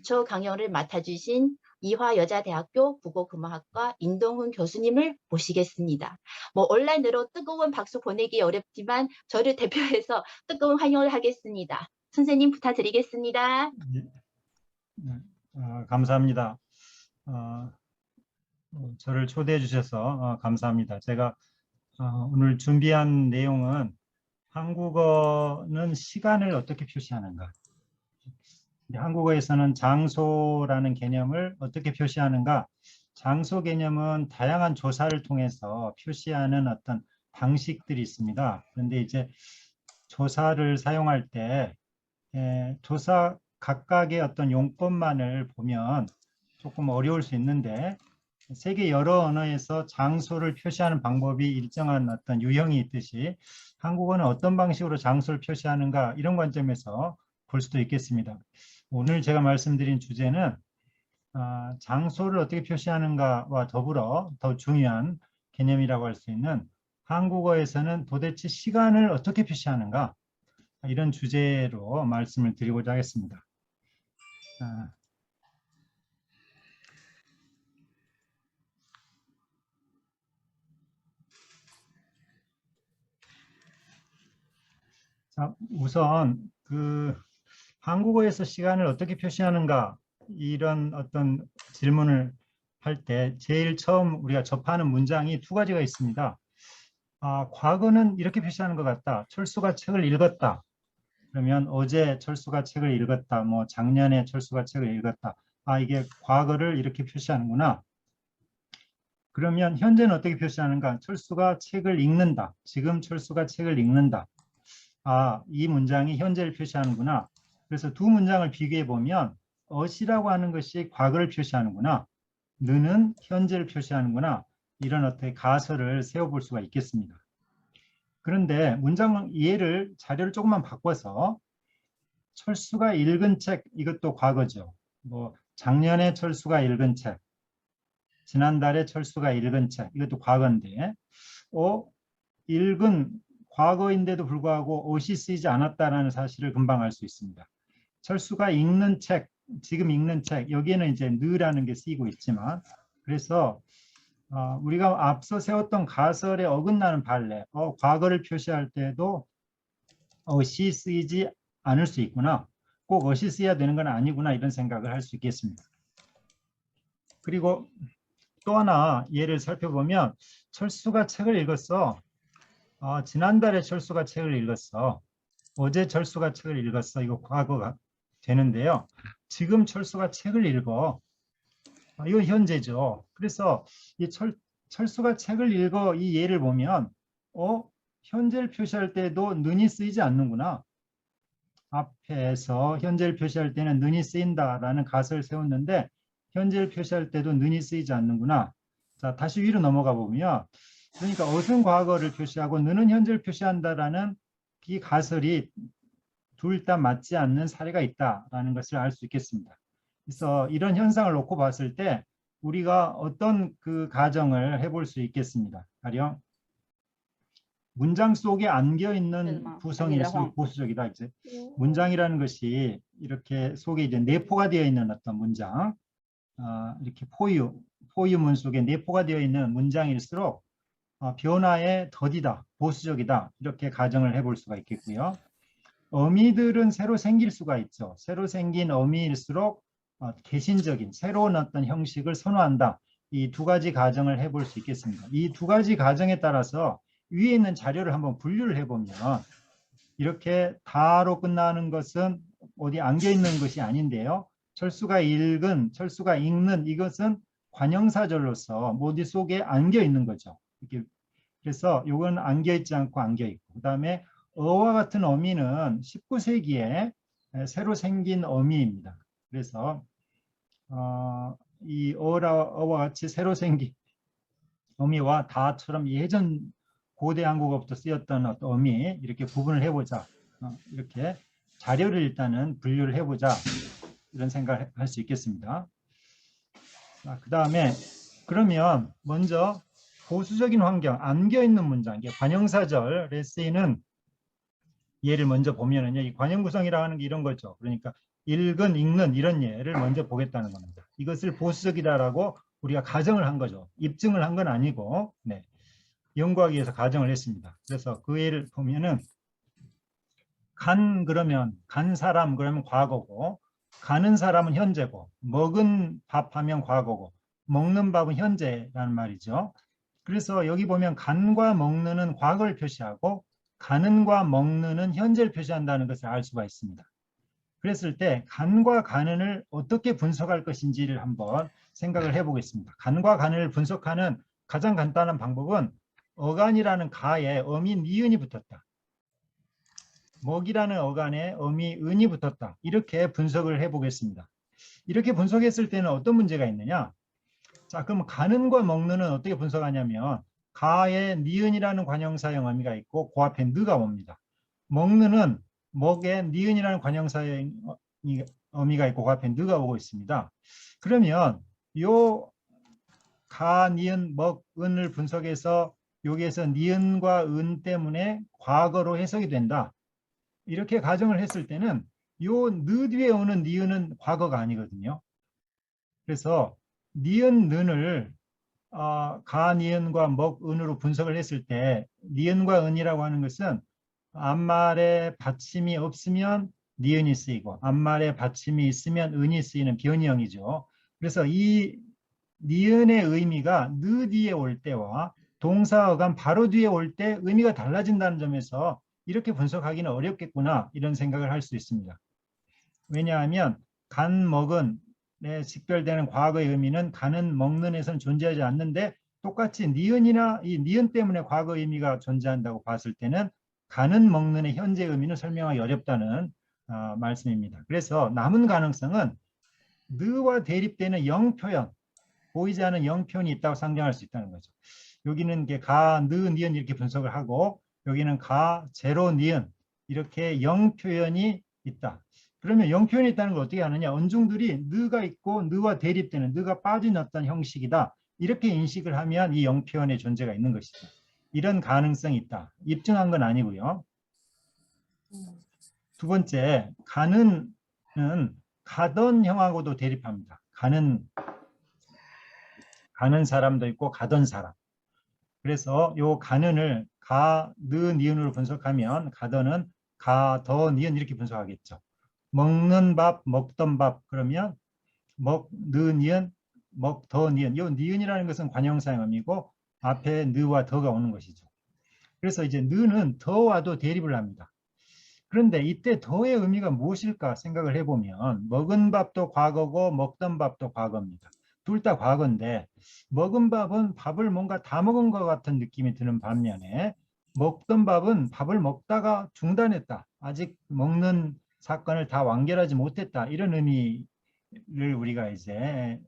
기초 강연을 맡아주신 이화여자대학교 국어국문학과 인동훈 교수님을 모시겠습니다. 온라인으로 뜨거운 박수 보내기 어렵지만 저를 대표해서 뜨거운 환영을 하겠습니다. 선생님 부탁드리겠습니다. 네, 감사합니다. 저를 초대해 주셔서 감사합니다. 제가 오늘 준비한 내용은 한국어는 시간을 어떻게 표시하는가. 한국어에서는 장소라는 개념을 어떻게 표시하는가. 장소 개념은 다양한 조사를 통해서 표시하는 어떤 방식들이 있습니다. 그런데 이제 조사를 사용할 때 조사 각각의 어떤 용법만을 보면 조금 어려울 수 있는데, 세계 여러 언어에서 장소를 표시하는 방법이 일정한 어떤 유형이 있듯이 한국어는 어떤 방식으로 장소를 표시하는가, 이런 관점에서 볼 수도 있겠습니다. 오늘 제가 말씀드린 주제는 장소를 어떻게 표시하는가와 더불어 더 중요한 개념이라고 할 수 있는 한국어에서는 도대체 시간을 어떻게 표시하는가, 이런 주제로 말씀을 드리고자 하겠습니다. 자, 우선 한국어에서 시간을 어떻게 표시하는가, 이런 어떤 질문을 할 때 제일 처음 우리가 접하는 문장이 두 가지가 있습니다. 과거는 이렇게 표시하는 것 같다. 철수가 책을 읽었다. 그러면 어제 철수가 책을 읽었다. 작년에 철수가 책을 읽었다. 이게 과거를 이렇게 표시하는구나. 그러면 현재는 어떻게 표시하는가? 철수가 책을 읽는다. 지금 철수가 책을 읽는다. 이 문장이 현재를 표시하는구나. 그래서 두 문장을 비교해 보면 어시라고 하는 것이 과거를 표시하는구나. 느는 현재를 표시하는구나. 이런 어떤 가설을 세워볼 수가 있겠습니다. 그런데 문장 이해를, 자료를 조금만 바꿔서 철수가 읽은 책, 이것도 과거죠. 작년에 철수가 읽은 책, 지난달에 철수가 읽은 책, 이것도 과거인데, 읽은 과거인데도 불구하고 어시 쓰이지 않았다는 사실을 금방 알 수 있습니다. 철수가 읽는 책, 지금 읽는 책, 여기에는 이제 느라는 게 쓰이고 있지만, 그래서 우리가 앞서 세웠던 가설에 어긋나는 판례, 과거를 표시할 때도 어시 쓰이지 않을 수 있구나, 꼭 어시 쓰여야 되는 건 아니구나, 이런 생각을 할 수 있겠습니다. 그리고 또 하나 예를 살펴보면 철수가 책을 읽었어. 지난달에 철수가 책을 읽었어. 어제 철수가 책을 읽었어. 이거 과거가 되는데요. 지금 철수가 책을 읽어. 이거 현재죠. 그래서 이 철수가 책을 읽어, 이 예를 보면 현재를 표시할 때도 는이 쓰이지 않는구나. 앞에서 현재를 표시할 때는 는이 쓰인다라는 가설을 세웠는데 현재를 표시할 때도 는이 쓰이지 않는구나. 자, 다시 위로 넘어가 보면, 그러니까 어순 과거를 표시하고 느는 현재를 표시한다라는 이 가설이 둘 다 맞지 않는 사례가 있다라는 것을 알 수 있겠습니다. 그래서 이런 현상을 놓고 봤을 때 우리가 어떤 가정을 해볼 수 있겠습니다. 가령 문장 속에 안겨 있는 구성일수록 보수적이다. 이제 문장이라는 것이 이렇게 속에 이제 내포가 되어 있는 어떤 문장, 이렇게 포유문 속에 내포가 되어 있는 문장일수록 변화에 더디다, 보수적이다, 이렇게 가정을 해볼 수가 있겠고요. 어미들은 새로 생길 수가 있죠. 새로 생긴 어미일수록 개신적인 새로운 어떤 형식을 선호한다. 이 두 가지 가정을 해볼 수 있겠습니다. 이 두 가지 가정에 따라서 위에 있는 자료를 한번 분류를 해보면 이렇게 다로 끝나는 것은 어디 안겨 있는 것이 아닌데요. 철수가 읽은, 철수가 읽는, 이것은 관형사절로서 모두 속에 안겨 있는 거죠. 이렇게. 그래서 이건 안겨 있지 않고 안겨 있고, 그 다음에 어와 같은 어미는 19세기에 새로 생긴 어미입니다. 그래서 이 어와 같이 새로 생긴 어미와 다처럼 예전 고대 한국어부터 쓰였던 어떤 어미, 이렇게 구분을 해보자. 이렇게 자료를 일단은 분류를 해보자, 이런 생각을 할 수 있겠습니다. 그 다음에 그러면 먼저 보수적인 환경, 안겨있는 문장, 관형사절에 쓰이는 예를 먼저 보면은요, 이 관형 구성이라는 게 이런 거죠. 그러니까 읽은, 읽는 이런 예를 먼저 보겠다는 겁니다. 이것을 보수적이다라고 우리가 가정을 한 거죠. 입증을 한 건 아니고 네, 연구하기 위해서 가정을 했습니다. 그래서 그 예를 보면은 그러면 간 사람 그러면 과거고, 가는 사람은 현재고, 먹은 밥 하면 과거고, 먹는 밥은 현재라는 말이죠. 그래서 여기 보면 간과 먹는은 과거를 표시하고 가는과 먹는은 현재를 표시한다는 것을 알 수가 있습니다. 그랬을 때 간과 가는을 어떻게 분석할 것인지를 한번 생각을 해보겠습니다. 간과 가는을 분석하는 가장 간단한 방법은 어간이라는 가에 어미 니은이 붙었다. 먹이라는 어간에 어미 은이 붙었다. 이렇게 분석을 해보겠습니다. 이렇게 분석했을 때는 어떤 문제가 있느냐? 자, 그럼 가는과 먹는은 어떻게 분석하냐면 가에 니은이라는 관형사형 어미가 있고 그 앞에 느가 옵니다. 먹는은 먹에 니은이라는 관형사형 어미가 있고 그 앞에 느가 오고 있습니다. 그러면 요 가, 니은, 먹, 은을 분석해서 여기에서 니은과 은 때문에 과거로 해석이 된다. 이렇게 가정을 했을 때는 요 느 뒤에 오는 니은은 과거가 아니거든요. 그래서 니은, 는을 가, 니은과 먹, 은으로 분석을 했을 때 니은과 은이라고 하는 것은 앞말에 받침이 없으면 니은이 쓰이고 앞말에 받침이 있으면 은이 쓰이는 변형이죠. 그래서 이 니은의 의미가 느 뒤에 올 때와 동사어간 바로 뒤에 올 때 의미가 달라진다는 점에서 이렇게 분석하기는 어렵겠구나 이런 생각을 할 수 있습니다. 왜냐하면 간, 먹은 직결되는 과거의 의미는 가는, 먹는에서는 존재하지 않는데 똑같이 니은이나 이 니은 때문에 과거 의미가 존재한다고 봤을 때는 가는, 먹는의 현재 의미는 설명하기 어렵다는 말씀입니다. 그래서 남은 가능성은 느와 대립되는 영표현, 보이지 않은 영표현이 있다고 상정할 수 있다는 거죠. 여기는 가, 느, 니은 이렇게 분석을 하고 여기는 가, 제로, 니은 이렇게 영표현이 있다. 그러면 영표현이 있다는 걸 어떻게 하느냐? 언중들이 느가 있고 느와 대립되는 느가 빠진 어떤 형식이다. 이렇게 인식을 하면 이 영표현의 존재가 있는 것이죠. 이런 가능성이 있다. 입증한 건 아니고요. 두 번째, 가는은 가던 형하고도 대립합니다. 가는 사람도 있고 가던 사람. 그래서 요 가는을 가, 느, 니은으로 분석하면 가던은 가, 더, 니은 이렇게 분석하겠죠. 먹는 밥, 먹던 밥 그러면 먹, 느, 니은, 먹, 더, 니은. 이 니은이라는 것은 관형사형이고 앞에 느와 더가 오는 것이죠. 그래서 이제 느는 더와도 대립을 합니다. 그런데 이때 더의 의미가 무엇일까 생각을 해보면 먹은 밥도 과거고 먹던 밥도 과거입니다. 둘 다 과거인데 먹은 밥은 밥을 뭔가 다 먹은 것 같은 느낌이 드는 반면에 먹던 밥은 밥을 먹다가 중단했다. 아직 먹는 사건을 다 완결하지 못했다. 이런 의미를 우리가 이제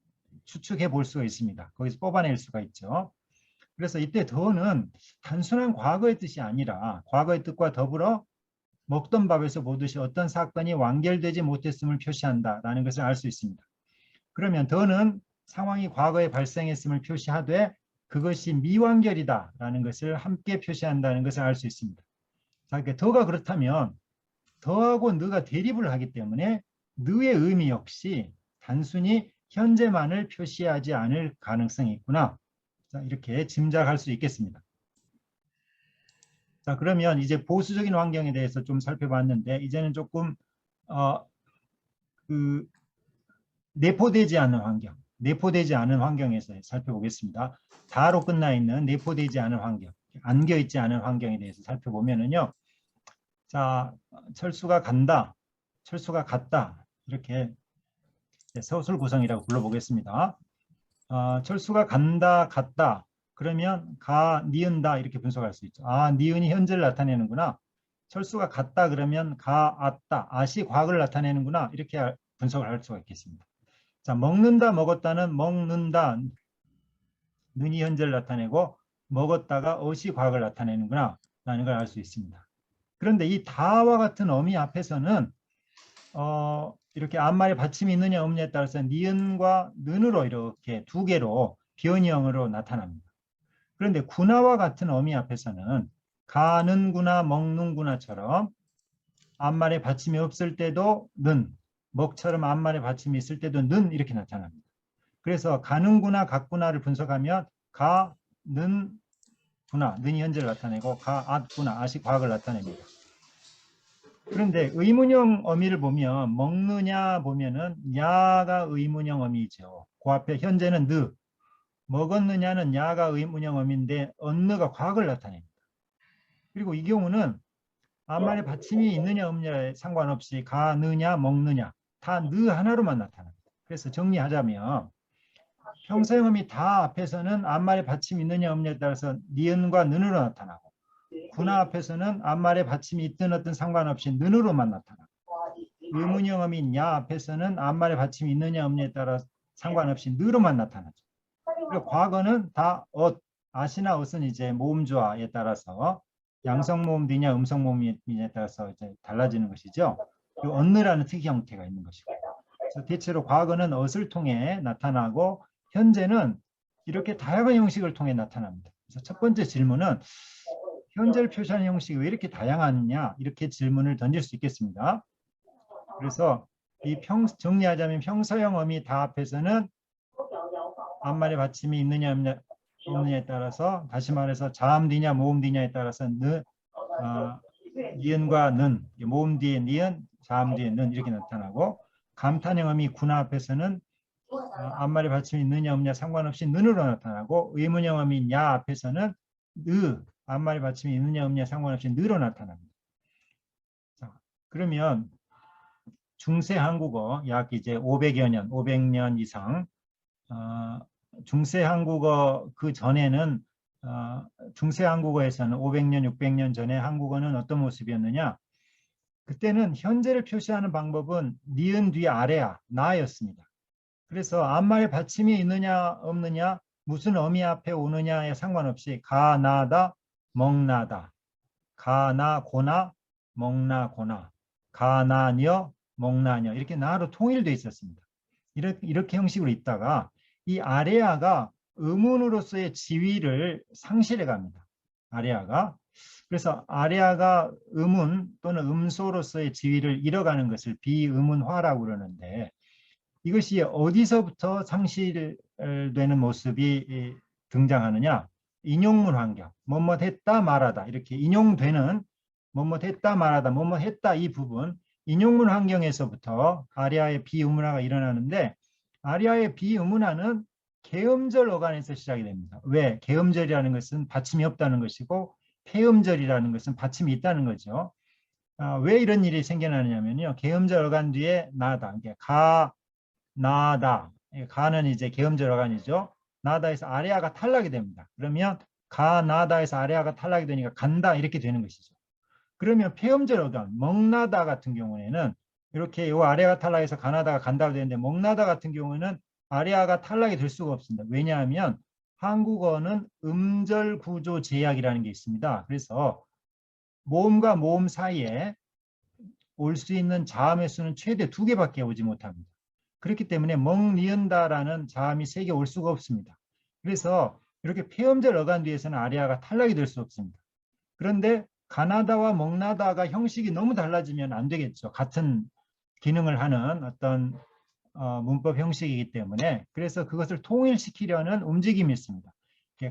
추측해 볼 수가 있습니다. 거기서 뽑아낼 수가 있죠. 그래서 이때 더는 단순한 과거의 뜻이 아니라 과거의 뜻과 더불어 먹던 밥에서 보듯이 어떤 사건이 완결되지 못했음을 표시한다라는 것을 알 수 있습니다. 그러면 더는 상황이 과거에 발생했음을 표시하되 그것이 미완결이다라는 것을 함께 표시한다는 것을 알 수 있습니다. 자, 그러니까 더가 그렇다면 더하고 느가 대립을 하기 때문에 느의 의미 역시 단순히 현재만을 표시하지 않을 가능성이 있구나. 자, 이렇게 짐작할 수 있겠습니다. 자, 그러면 이제 보수적인 환경에 대해서 좀 살펴봤는데 이제는 조금 내포되지 않은 환경, 내포되지 않은 환경에서 살펴보겠습니다. 다로 끝나 있는 내포되지 않은 환경, 안겨 있지 않은 환경에 대해서 살펴보면은요. 자, 철수가 간다, 철수가 갔다 이렇게 서술 구성이라고 불러보겠습니다. 철수가 간다, 갔다. 그러면 가, 니은다 이렇게 분석할 수 있죠. 니은이 현재를 나타내는구나. 철수가 갔다 그러면 가, 왔다. 앗이 과거를 나타내는구나. 이렇게 분석을 할 수가 있겠습니다. 자, 먹는다, 먹었다는 먹는다. 는이 현재를 나타내고 먹었다가 어시 과거를 나타내는구나. 라는 걸 알 수 있습니다. 그런데 이 다와 같은 어미 앞에서는 이렇게 앞말에 받침이 있느냐 없느냐에 따라서 니은과 는으로 이렇게 두 개로 변형으로 나타납니다. 그런데 구나와 같은 어미 앞에서는 가는구나 먹는구나처럼 앞말에 받침이 없을 때도 는, 먹처럼 앞말에 받침이 있을 때도 는 이렇게 나타납니다. 그래서 가는구나 같구나를 분석하면 가, 는, 구나, 는이 현재를 나타내고 가, 앗구나, 앗이 과거를 나타냅니다. 그런데 의문형 어미를 보면 먹느냐 보면은 야가 의문형 어미죠. 그 앞에 현재는 느, 먹었느냐는 야가 의문형 어미인데 언느가 과거를 나타냅니다. 그리고 이 경우는 앞말에 받침이 있느냐 없느냐에 상관없이 가느냐 먹느냐 다 느 하나로만 나타납니다. 그래서 정리하자면 형사형음이 다 앞에서는 앞말에 받침이 있느냐 없느냐에 따라서 니은과 는으로 나타나고 구나 앞에서는 앞말에 받침이 있든 어떤 상관없이 는으로만 나타나고 의문형음인 야 앞에서는 앞말에 받침이 있느냐 없느냐에 따라 상관없이 느로만 나타나죠. 그리고 과거는 다 앗이나 엇은 이제 모음조화에 따라서 양성모음이냐 음성모음이냐에 따라서 이제 달라지는 것이죠. 그리고 언느라는 특이 형태가 있는 것이고. 그래서 대체로 과거는 엇을 통해 나타나고 현재는 이렇게 다양한 형식을 통해 나타납니다. 그래서 첫 번째 질문은 현재를 표시하는 형식이 왜 이렇게 다양하느냐 이렇게 질문을 던질 수 있겠습니다. 그래서 이 정리하자면 평서형 어미 다 앞에서는 앞말에 받침이 있느냐 없느냐에 따라서 다시 말해서 자음 뒤냐 모음 뒤냐에 따라서 니은과 는 모음 뒤에 니은 자음 뒤에 는 이렇게 나타나고 감탄형 어미 구나 앞에서는 앞말에 받침이 있느냐 없느냐 상관없이 는으로 나타나고 의문형 어미 야 앞에서는 앞말에 받침이 있느냐 없느냐 상관없이 느로 나타납니다. 자, 그러면 중세 한국어 약 이제 500여 년, 500년 이상 중세 한국어 그 전에는 중세 한국어에서는 500년, 600년 전에 한국어는 어떤 모습이었느냐? 그때는 현재를 표시하는 방법은 니은 뒤 아래야, 나였습니다. 그래서 앞말에 받침이 있느냐 없느냐, 무슨 어미 앞에 오느냐에 상관없이 가나다, 먹나다, 가나 고나, 먹나 고나, 가나녀, 먹나녀 이렇게 나로 통일되어 있었습니다. 이렇게 형식으로 있다가 이 아레아가 음운으로서의 지위를 상실해 갑니다. 아레아가. 그래서 아레아가 음운 또는 음소로서의 지위를 잃어가는 것을 비음운화라고 그러는데 이것이 어디서부터 상실되는 모습이 등장하느냐? 인용문 환경, 뭐뭐 했다 말하다 이렇게 인용되는 뭐뭐 했다 말하다 뭐뭐 했다 이 부분 인용문 환경에서부터 아레아의 비음운화가 일어나는데 아리아의 비음운화는 계음절 어간에서 시작이 됩니다. 왜? 계음절이라는 것은 받침이 없다는 것이고 폐음절이라는 것은 받침이 있다는 거죠. 왜 이런 일이 생겨나느냐면요. 계음절 어간 뒤에 나다. 가, 나다. 가는 이제 계음절 어간이죠. 나다에서 아리아가 탈락이 됩니다. 그러면 가, 나다에서 아리아가 탈락이 되니까 간다 이렇게 되는 것이죠. 그러면 폐음절 어간, 먹나다 같은 경우에는 이렇게 요 아레아가 탈락해서 가나다가 간다고 되는데 먹나다 같은 경우는 아레아가 탈락이 될 수가 없습니다. 왜냐하면 한국어는 음절 구조 제약이라는 게 있습니다. 그래서 모음과 모음 사이에 올 수 있는 자음의 수는 최대 2개밖에 오지 못합니다. 그렇기 때문에 먹니은다라는 자음이 3개 올 수가 없습니다. 그래서 이렇게 폐음절 어간 뒤에서는 아레아가 탈락이 될 수 없습니다. 그런데 가나다와 먹나다가 형식이 너무 달라지면 안 되겠죠. 같은 기능을 하는 어떤 문법 형식이기 때문에 그래서 그것을 통일시키려는 움직임이 있습니다.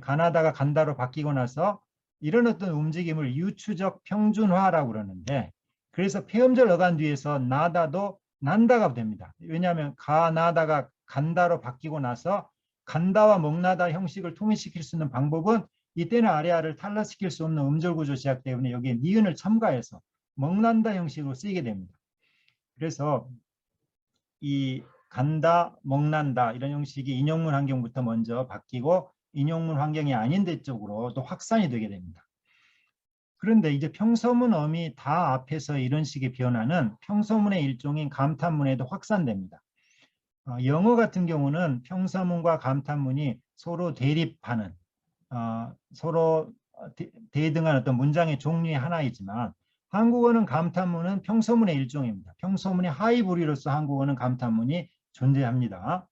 가나다가 간다로 바뀌고 나서 이런 어떤 움직임을 유추적 평준화라고 그러는데 그래서 폐음절 어간 뒤에서 나다도 난다가 됩니다. 왜냐하면 가나다가 간다로 바뀌고 나서 간다와 먹나다 형식을 통일시킬 수 있는 방법은 이때는 아레아를 탈락시킬 수 없는 음절구조 제약 때문에 여기에 니은을 첨가해서 먹난다 형식으로 쓰이게 됩니다. 그래서 이 간다, 먹난다 이런 형식이 인용문 환경부터 먼저 바뀌고 인용문 환경이 아닌 데 쪽으로 또 확산이 되게 됩니다. 그런데 이제 평서문 어미 다 앞에서 이런 식의 변화는 평서문의 일종인 감탄문에도 확산됩니다. 영어 같은 경우는 평서문과 감탄문이 서로 대립하는 서로 대등한 어떤 문장의 종류의 하나이지만 한국어는 감탄문은 평서문의 일종입니다. 평서문의 하위 부류로서 한국어는 감탄문이 존재합니다.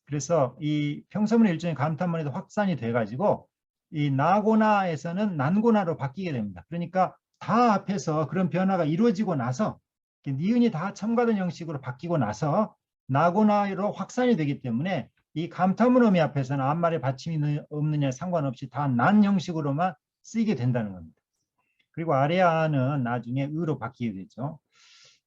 그래서 이 평서문의 일종의 감탄문에도 확산이 돼가지고 이 나고나에서는 난고나로 바뀌게 됩니다. 그러니까 다 앞에서 그런 변화가 이루어지고 나서 니은이 다 첨가된 형식으로 바뀌고 나서 나고나로 확산이 되기 때문에 이 감탄문 어미 앞에서는 앞말에 받침이 없느냐 상관없이 다 난 형식으로만 쓰이게 된다는 겁니다. 그리고 아래아는 나중에 의로 바뀌게 되죠.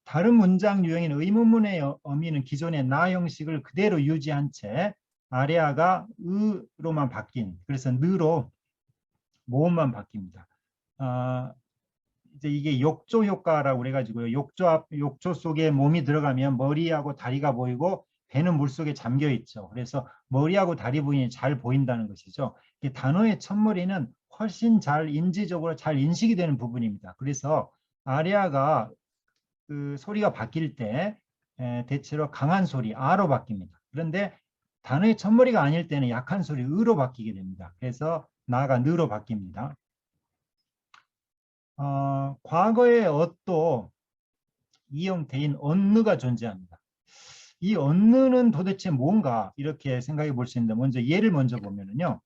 다른 문장 유형인 의문문의 어미는 기존의 나 형식을 그대로 유지한 채 아래아가 의로만 바뀐, 그래서 느로 모음만 바뀝니다. 이제 이게 욕조 효과라고 그래가지고요. 욕조 속에 몸이 들어가면 머리하고 다리가 보이고 배는 물속에 잠겨 있죠. 그래서 머리하고 다리 부분이 잘 보인다는 것이죠. 단어의 첫머리는 훨씬 잘 인지적으로 잘 인식이 되는 부분입니다. 그래서 아리아가 그 소리가 바뀔 때 대체로 강한 소리 아로 바뀝니다. 그런데 단어의 첫머리가 아닐 때는 약한 소리 으로 바뀌게 됩니다. 그래서 나가 느로 바뀝니다. 과거의 엇도 이 형태인 언느가 존재합니다. 이 언느는 도대체 뭔가 이렇게 생각해 볼 수 있는데 먼저 예를 먼저 보면은요.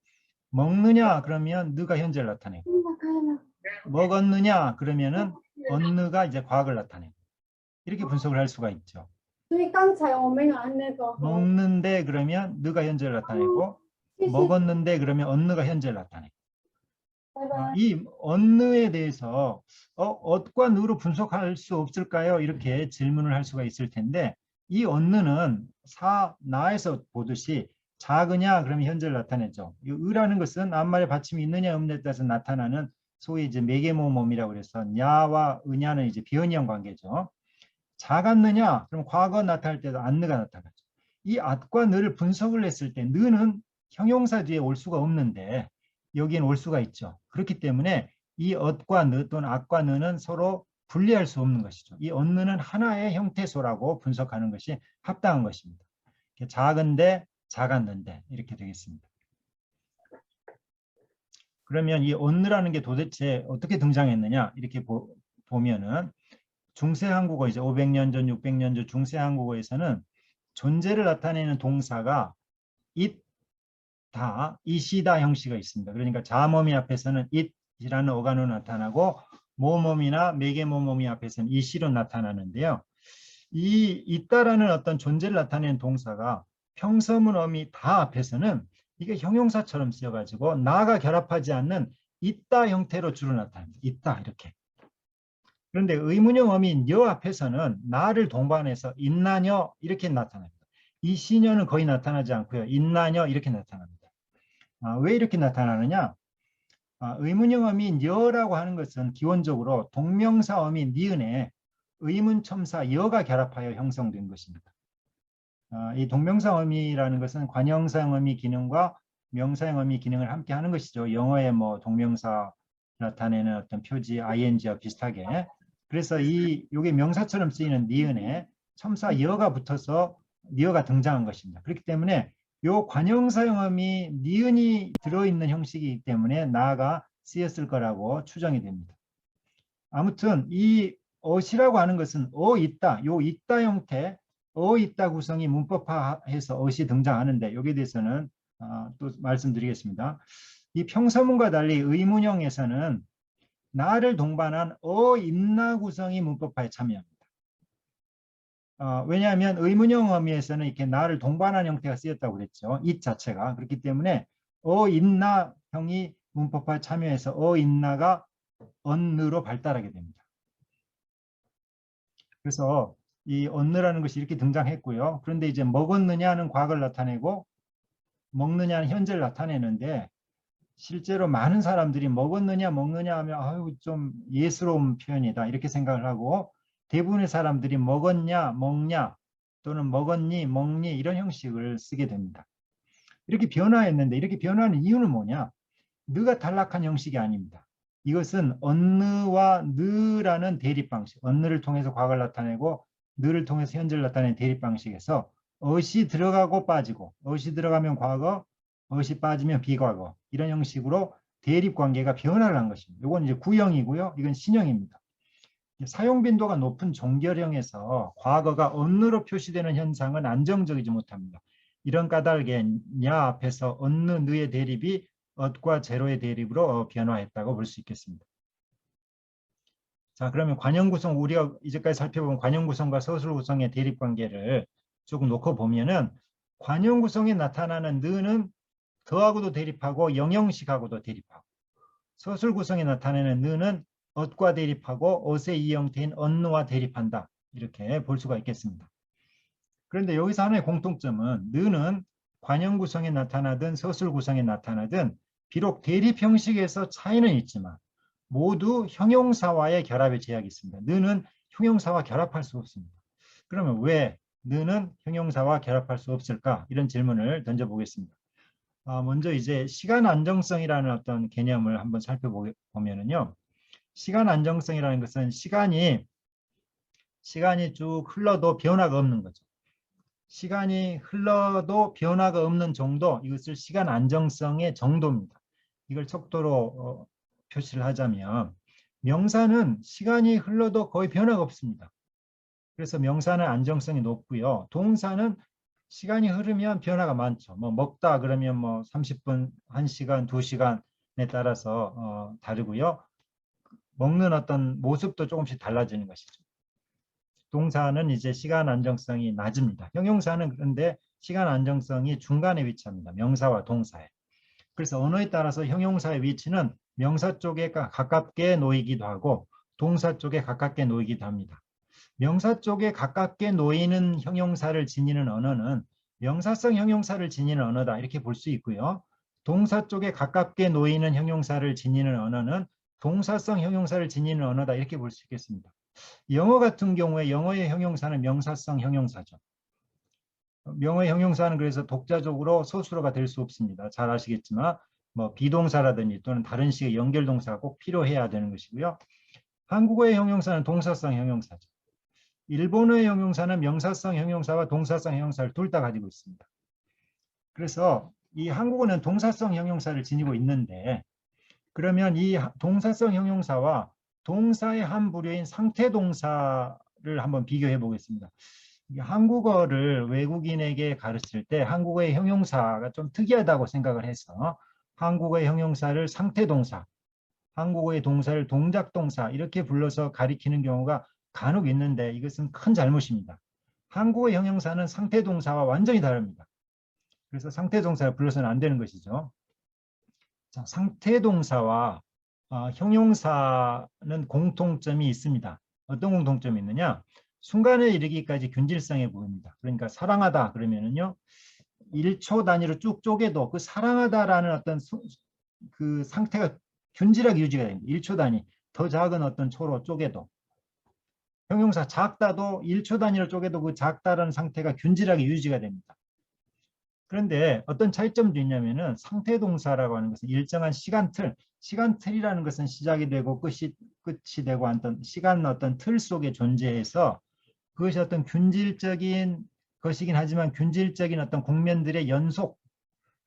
먹느냐 그러면 느가 현재를 나타내고 먹었느냐 그러면은 언느가 이제 과거를 나타내고 이렇게 분석을 할 수가 있죠. 먹는데 그러면 느가 현재를 나타내고 먹었는데 그러면 언느가 현재를 나타내고 이 언느에 대해서 엇과 느로 분석할 수 없을까요? 이렇게 질문을 할 수가 있을 텐데 이 언느는 나에서 보듯이 작으냐 그러면 현재를 나타내죠. 이 의라는 것은 앞말에 받침이 있느냐 없느냐에 따라서 나타나는 소위 이제 매개모음이라고 그래서 냐와 의냐는 이제 비언이형 관계죠. 작았느냐 그럼 과거 나타날 때도 안느가 나타나죠. 이 at과 느를 분석을 했을 때 느는 형용사 뒤에 올 수가 없는데 여기는 올 수가 있죠. 그렇기 때문에 이 엇과 느 또는 at과 느는 서로 분리할 수 없는 것이죠. 이 언느는 하나의 형태소라고 분석하는 것이 합당한 것입니다. 작은데 작았는데 이렇게 되겠습니다. 그러면 이 언느라는 게 도대체 어떻게 등장했느냐 이렇게 보면은 중세 한국어 이제 500년 전 600년 전 중세 한국어에서는 존재를 나타내는 동사가 it다, 이시다 형식이 있습니다. 그러니까 자모미 앞에서는 it이라는 어간으로 나타나고 모모미나 매개모모미 앞에서는 이시로 나타나는데요. 이 있다라는 어떤 존재를 나타내는 동사가 평서문 어미 다 앞에서는 이게 형용사처럼 쓰여가지고 나가 결합하지 않는 있다 형태로 주로 나타납니다. 있다 이렇게. 그런데 의문형 어미인 여 앞에서는 나를 동반해서 있나녀 이렇게 나타납니다. 이 시녀는 거의 나타나지 않고요. 있나녀 이렇게 나타납니다. 왜 이렇게 나타나느냐? 의문형 어미인 여라고 하는 것은 기본적으로 동명사 어미 니은에 의문 첨사 여가 결합하여 형성된 것입니다. 이 동명사 어미라는 것은 관형사형 어미 기능과 명사형 어미 기능을 함께 하는 것이죠. 영어의 뭐 동명사 나타내는 어떤 표지 ing와 비슷하게. 그래서 요게 명사처럼 쓰이는 니은에 첨사 여가 붙어서 니어가 등장한 것입니다. 그렇기 때문에 요 관형사형 어미 니은이 들어있는 형식이기 때문에 나가 쓰였을 거라고 추정이 됩니다. 아무튼 이 엇이라고 하는 것은 있다, 요 있다 형태, 있다 구성이 문법화해서 엇이 등장하는데 여기에 대해서는 또 말씀드리겠습니다. 이 평서문과 달리 의문형에서는 나를 동반한 있나 구성이 문법화에 참여합니다. 왜냐하면 의문형 어미에서는 이렇게 나를 동반한 형태가 쓰였다고 그랬죠. 이 자체가. 그렇기 때문에 있나 형이 문법화에 참여해서 있나가 언느로 발달하게 됩니다. 그래서 이 언느라는 것이 이렇게 등장했고요. 그런데 이제 먹었느냐는 과거를 나타내고 먹느냐는 현재를 나타내는데 실제로 많은 사람들이 먹었느냐 먹느냐 하면 아유 좀 예스러운 표현이다 이렇게 생각을 하고 대부분의 사람들이 먹었냐 먹냐 또는 먹었니 먹니 이런 형식을 쓰게 됩니다. 이렇게 변화했는데 이렇게 변화하는 이유는 뭐냐? 느가 탈락한 형식이 아닙니다. 이것은 언느와 느라는 대립 방식, 언느를 통해서 과거를 나타내고 느를 통해서 현재를 나타내는 대립 방식에서 엇이 들어가고 빠지고 엇이 들어가면 과거, 엇이 빠지면 비과거 이런 형식으로 대립 관계가 변화를 한 것입니다. 이건 이제 구형이고요. 이건 신형입니다. 사용 빈도가 높은 종결형에서 과거가 언느로 표시되는 현상은 안정적이지 못합니다. 이런 까닭에 냐 앞에서 언느, 느의 대립이 엇과 제로의 대립으로 변화했다고 볼 수 있겠습니다. 자, 그러면 관형 구성, 우리가 이제까지 살펴본 관형 구성과 서술 구성의 대립 관계를 조금 놓고 보면은 관형 구성에 나타나는 느는 더하고도 대립하고 영형식하고도 대립하고, 서술 구성에 나타내는 느는 엇과 대립하고 엇의 이 형태인 언느와 대립한다. 이렇게 볼 수가 있겠습니다. 그런데 여기서 하나의 공통점은 느는 관형 구성에 나타나든 서술 구성에 나타나든 비록 대립 형식에서 차이는 있지만 모두 형용사와의 결합에 제약이 있습니다. 느는 형용사와 결합할 수 없습니다. 그러면 왜 느는 형용사와 결합할 수 없을까? 이런 질문을 던져보겠습니다. 먼저 이제 시간 안정성이라는 어떤 개념을 한번 살펴보면은요. 시간 안정성이라는 것은 시간이 쭉 흘러도 변화가 없는 거죠. 시간이 흘러도 변화가 없는 정도, 이것을 시간 안정성의 정도입니다. 이걸 척도로 표시를 하자면 명사는 시간이 흘러도 거의 변화가 없습니다. 그래서 명사는 안정성이 높고요. 동사는 시간이 흐르면 변화가 많죠. 뭐 먹다 그러면 뭐 30분, 1시간, 2시간에 따라서 다르고요. 먹는 어떤 모습도 조금씩 달라지는 것이죠. 동사는 이제 시간 안정성이 낮습니다. 형용사는 그런데 시간 안정성이 중간에 위치합니다. 명사와 동사에. 그래서 언어에 따라서 형용사의 위치는 명사 쪽에 가깝게 놓이기도 하고 동사 쪽에 가깝게 놓이기도 합니다. 명사 쪽에 가깝게 놓이는 형용사를 지니는 언어는 명사성 형용사를 지니는 언어다, 이렇게 볼 수 있고요. 동사 쪽에 가깝게 놓이는 형용사를 지니는 언어는 동사성 형용사를 지니는 언어다, 이렇게 볼 수 있겠습니다. 영어 같은 경우에 영어의 형용사는 명사성 형용사죠. 명어의 형용사는 그래서 독자적으로 서술어가 될 수 없습니다. 잘 아시겠지만 뭐 비동사라든지 또는 다른 식의 연결동사가 꼭 필요해야 되는 것이고요. 한국어의 형용사는 동사성 형용사죠. 일본어의 형용사는 명사성 형용사와 동사성 형용사를 둘 다 가지고 있습니다. 그래서 이 한국어는 동사성 형용사를 지니고 있는데, 그러면 이 동사성 형용사와 동사의 한 부류인 상태동사를 한번 비교해 보겠습니다. 한국어를 외국인에게 가르칠 때 한국어의 형용사가 좀 특이하다고 생각을 해서 한국어의 형용사를 상태동사, 한국어의 동사를 동작동사 이렇게 불러서 가리키는 경우가 간혹 있는데 이것은 큰 잘못입니다. 한국어의 형용사는 상태동사와 완전히 다릅니다. 그래서 상태동사를 불러서는 안 되는 것이죠. 자, 상태동사와 형용사는 공통점이 있습니다. 어떤 공통점이 있느냐? 순간에 이르기까지 균질성해 보입니다. 그러니까 사랑하다 그러면은요, 1초 단위로 쭉 쪼개도 그 사랑하다라는 어떤 그 상태가 균질하게 유지가 됩니다. 1초 단위, 더 작은 어떤 초로 쪼개도. 형용사 작다도 1초 단위로 쪼개도 그 작다라는 상태가 균질하게 유지가 됩니다. 그런데 어떤 차이점도 있냐면은 상태동사라고 하는 것은 일정한 시간틀이라는 것은 시작이 되고 끝이 되고 어떤 시간 어떤 틀 속에 존재해서 그것이 어떤 균질적인 것이긴 하지만 균질적인 어떤 국면들의 연속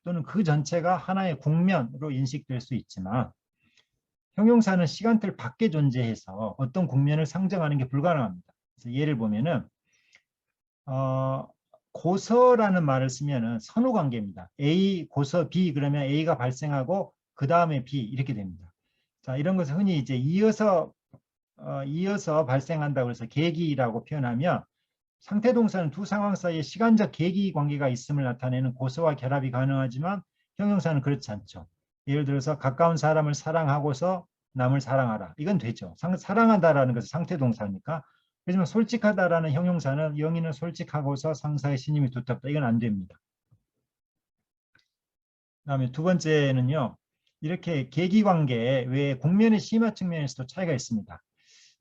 또는 그 전체가 하나의 국면으로 인식될 수 있지만 형용사는 시간틀 밖에 존재해서 어떤 국면을 상정하는 게 불가능합니다. 그래서 예를 보면은 고서라는 말을 쓰면은 선후 관계입니다. A 고서 B 그러면 A가 발생하고 그 다음에 B 이렇게 됩니다. 자, 이런 것을 흔히 이제 이어서 발생한다고 해서 계기라고 표현하면 상태동사는 두 상황 사이에 시간적 계기 관계가 있음을 나타내는 고서와 결합이 가능하지만 형용사는 그렇지 않죠. 예를 들어서 가까운 사람을 사랑하고서 남을 사랑하라. 이건 되죠. 사랑하다라는 것은 상태동사니까. 하지만 솔직하다라는 형용사는 영희는 솔직하고서 상사의 신임이 두텁다. 이건 안 됩니다. 그다음에 두 번째는요. 이렇게 계기관계 외에 국면의 심화 측면에서도 차이가 있습니다.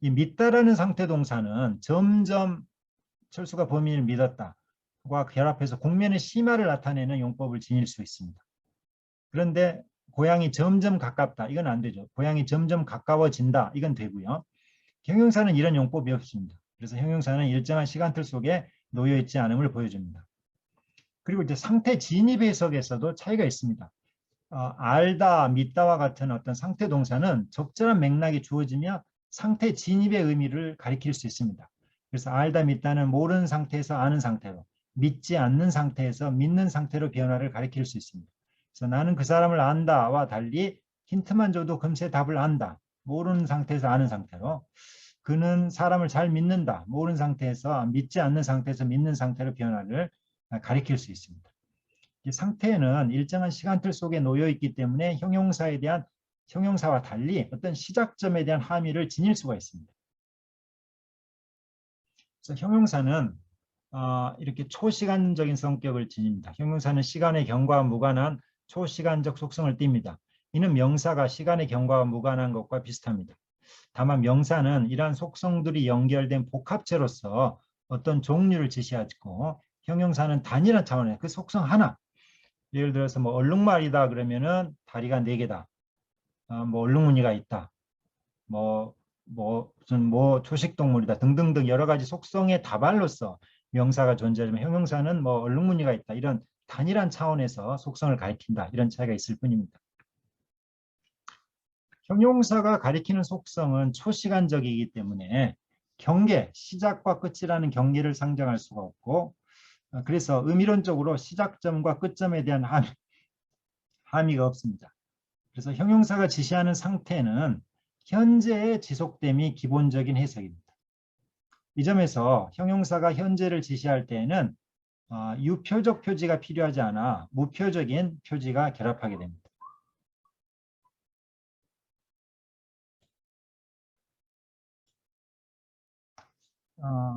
이 믿다라는 상태동사는 점점 철수가 범인을 믿었다와 결합해서 국면의 심화를 나타내는 용법을 지닐 수 있습니다. 그런데 고향이 점점 가깝다. 이건 안 되죠. 고향이 점점 가까워진다. 이건 되고요. 형용사는 이런 용법이 없습니다. 그래서 형용사는 일정한 시간틀 속에 놓여 있지 않음을 보여줍니다. 그리고 이제 상태 진입 해석에서도 차이가 있습니다. 알다, 믿다와 같은 어떤 상태 동사는 적절한 맥락이 주어지며 상태 진입의 의미를 가리킬 수 있습니다. 그래서 알다, 믿다는 모르는 상태에서 아는 상태로, 믿지 않는 상태에서 믿는 상태로 변화를 가리킬 수 있습니다. 그래서 나는 그 사람을 안다와 달리 힌트만 줘도 금세 답을 안다. 모르는 상태에서 아는 상태로. 그는 사람을 잘 믿는다. 모르는 상태에서 믿지 않는 상태에서 믿는 상태로 변화를 가리킬 수 있습니다. 이 상태는 일정한 시간틀 속에 놓여 있기 때문에 형용사에 대한 형용사와 달리 어떤 시작점에 대한 함의를 지닐 수가 있습니다. 그래서 형용사는 이렇게 초시간적인 성격을 지닙니다. 형용사는 시간의 경과와 무관한 초시간적 속성을 띱니다. 이는 명사가 시간의 경과와 무관한 것과 비슷합니다. 다만 명사는 이러한 속성들이 연결된 복합체로서 어떤 종류를 지시하고 형용사는 단일한 차원의 그 속성 하나, 예를 들어서 뭐 얼룩말이다 그러면은 다리가 4개다. 뭐 얼룩무늬가 있다. 무슨 초식동물이다 등등등 여러 가지 속성의 다발로서 명사가 존재하지만 형용사는 뭐 얼룩무늬가 있다. 이런 단일한 차원에서 속성을 가리킨다. 이런 차이가 있을 뿐입니다. 형용사가 가리키는 속성은 초시간적이기 때문에 경계, 시작과 끝이라는 경계를 상정할 수가 없고 그래서 의미론적으로 시작점과 끝점에 대한 함의가 없습니다. 그래서 형용사가 지시하는 상태는 현재의 지속됨이 기본적인 해석입니다. 이 점에서 형용사가 현재를 지시할 때에는 유표적 표지가 필요하지 않아 무표적인 표지가 결합하게 됩니다.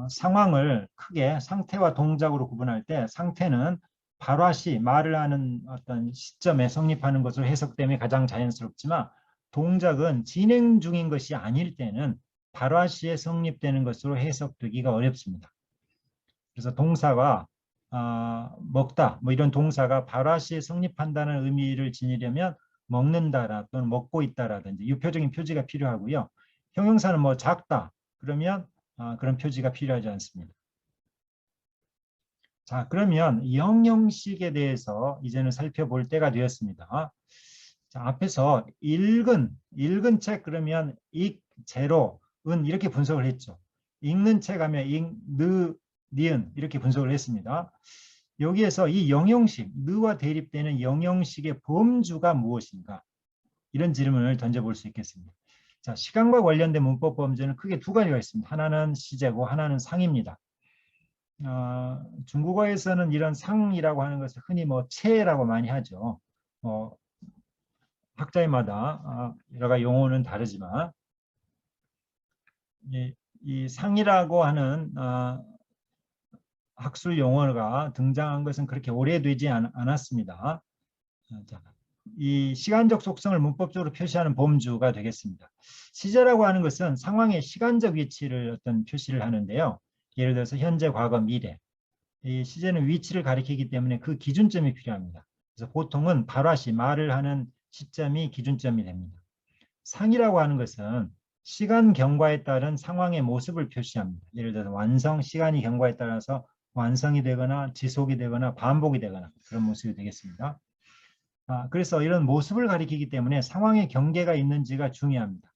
상황을 크게 상태와 동작으로 구분할 때 상태는 발화시 말을 하는 어떤 시점에 성립하는 것으로 해석됨이 가장 자연스럽지만 동작은 진행 중인 것이 아닐 때는 발화시에 성립되는 것으로 해석되기가 어렵습니다. 그래서 동사가 먹다 뭐 이런 동사가 발화시에 성립한다는 의미를 지니려면 먹는다라 또는 먹고 있다라든지 유표적인 표지가 필요하고요. 형용사는 뭐 작다 그러면 그런 표지가 필요하지 않습니다. 자, 그러면 영형식에 대해서 이제는 살펴볼 때가 되었습니다. 자, 앞에서 읽은 책 그러면 제로, 은 이렇게 분석을 했죠. 읽는 책 하면 니은 이렇게 분석을 했습니다. 여기에서 이 영형식, 느와 대립되는 영형식의 범주가 무엇인가? 이런 질문을 던져볼 수 있겠습니다. 자, 시간과 관련된 문법 범주는 크게 2가지가 있습니다. 하나는 시제고 하나는 상입니다. 중국어에서는 이런 상이라고 하는 것을 흔히 뭐 체라고 많이 하죠. 학자마다 여러 가지 용어는 다르지만 이 상이라고 하는 학술 용어가 등장한 것은 그렇게 오래되지 않았습니다. 자, 이 시간적 속성을 문법적으로 표시하는 범주가 되겠습니다. 시제라고 하는 것은 상황의 시간적 위치를 어떤 표시를 하는데요. 예를 들어서 현재, 과거, 미래. 이 시제는 위치를 가리키기 때문에 그 기준점이 필요합니다. 그래서 보통은 발화시, 말을 하는 시점이 기준점이 됩니다. 상이라고 하는 것은 시간 경과에 따른 상황의 모습을 표시합니다. 예를 들어서 완성, 시간이 경과에 따라서 완성이 되거나 지속이 되거나 반복이 되거나 그런 모습이 되겠습니다. 그래서 이런 모습을 가리키기 때문에 상황의 경계가 있는지가 중요합니다.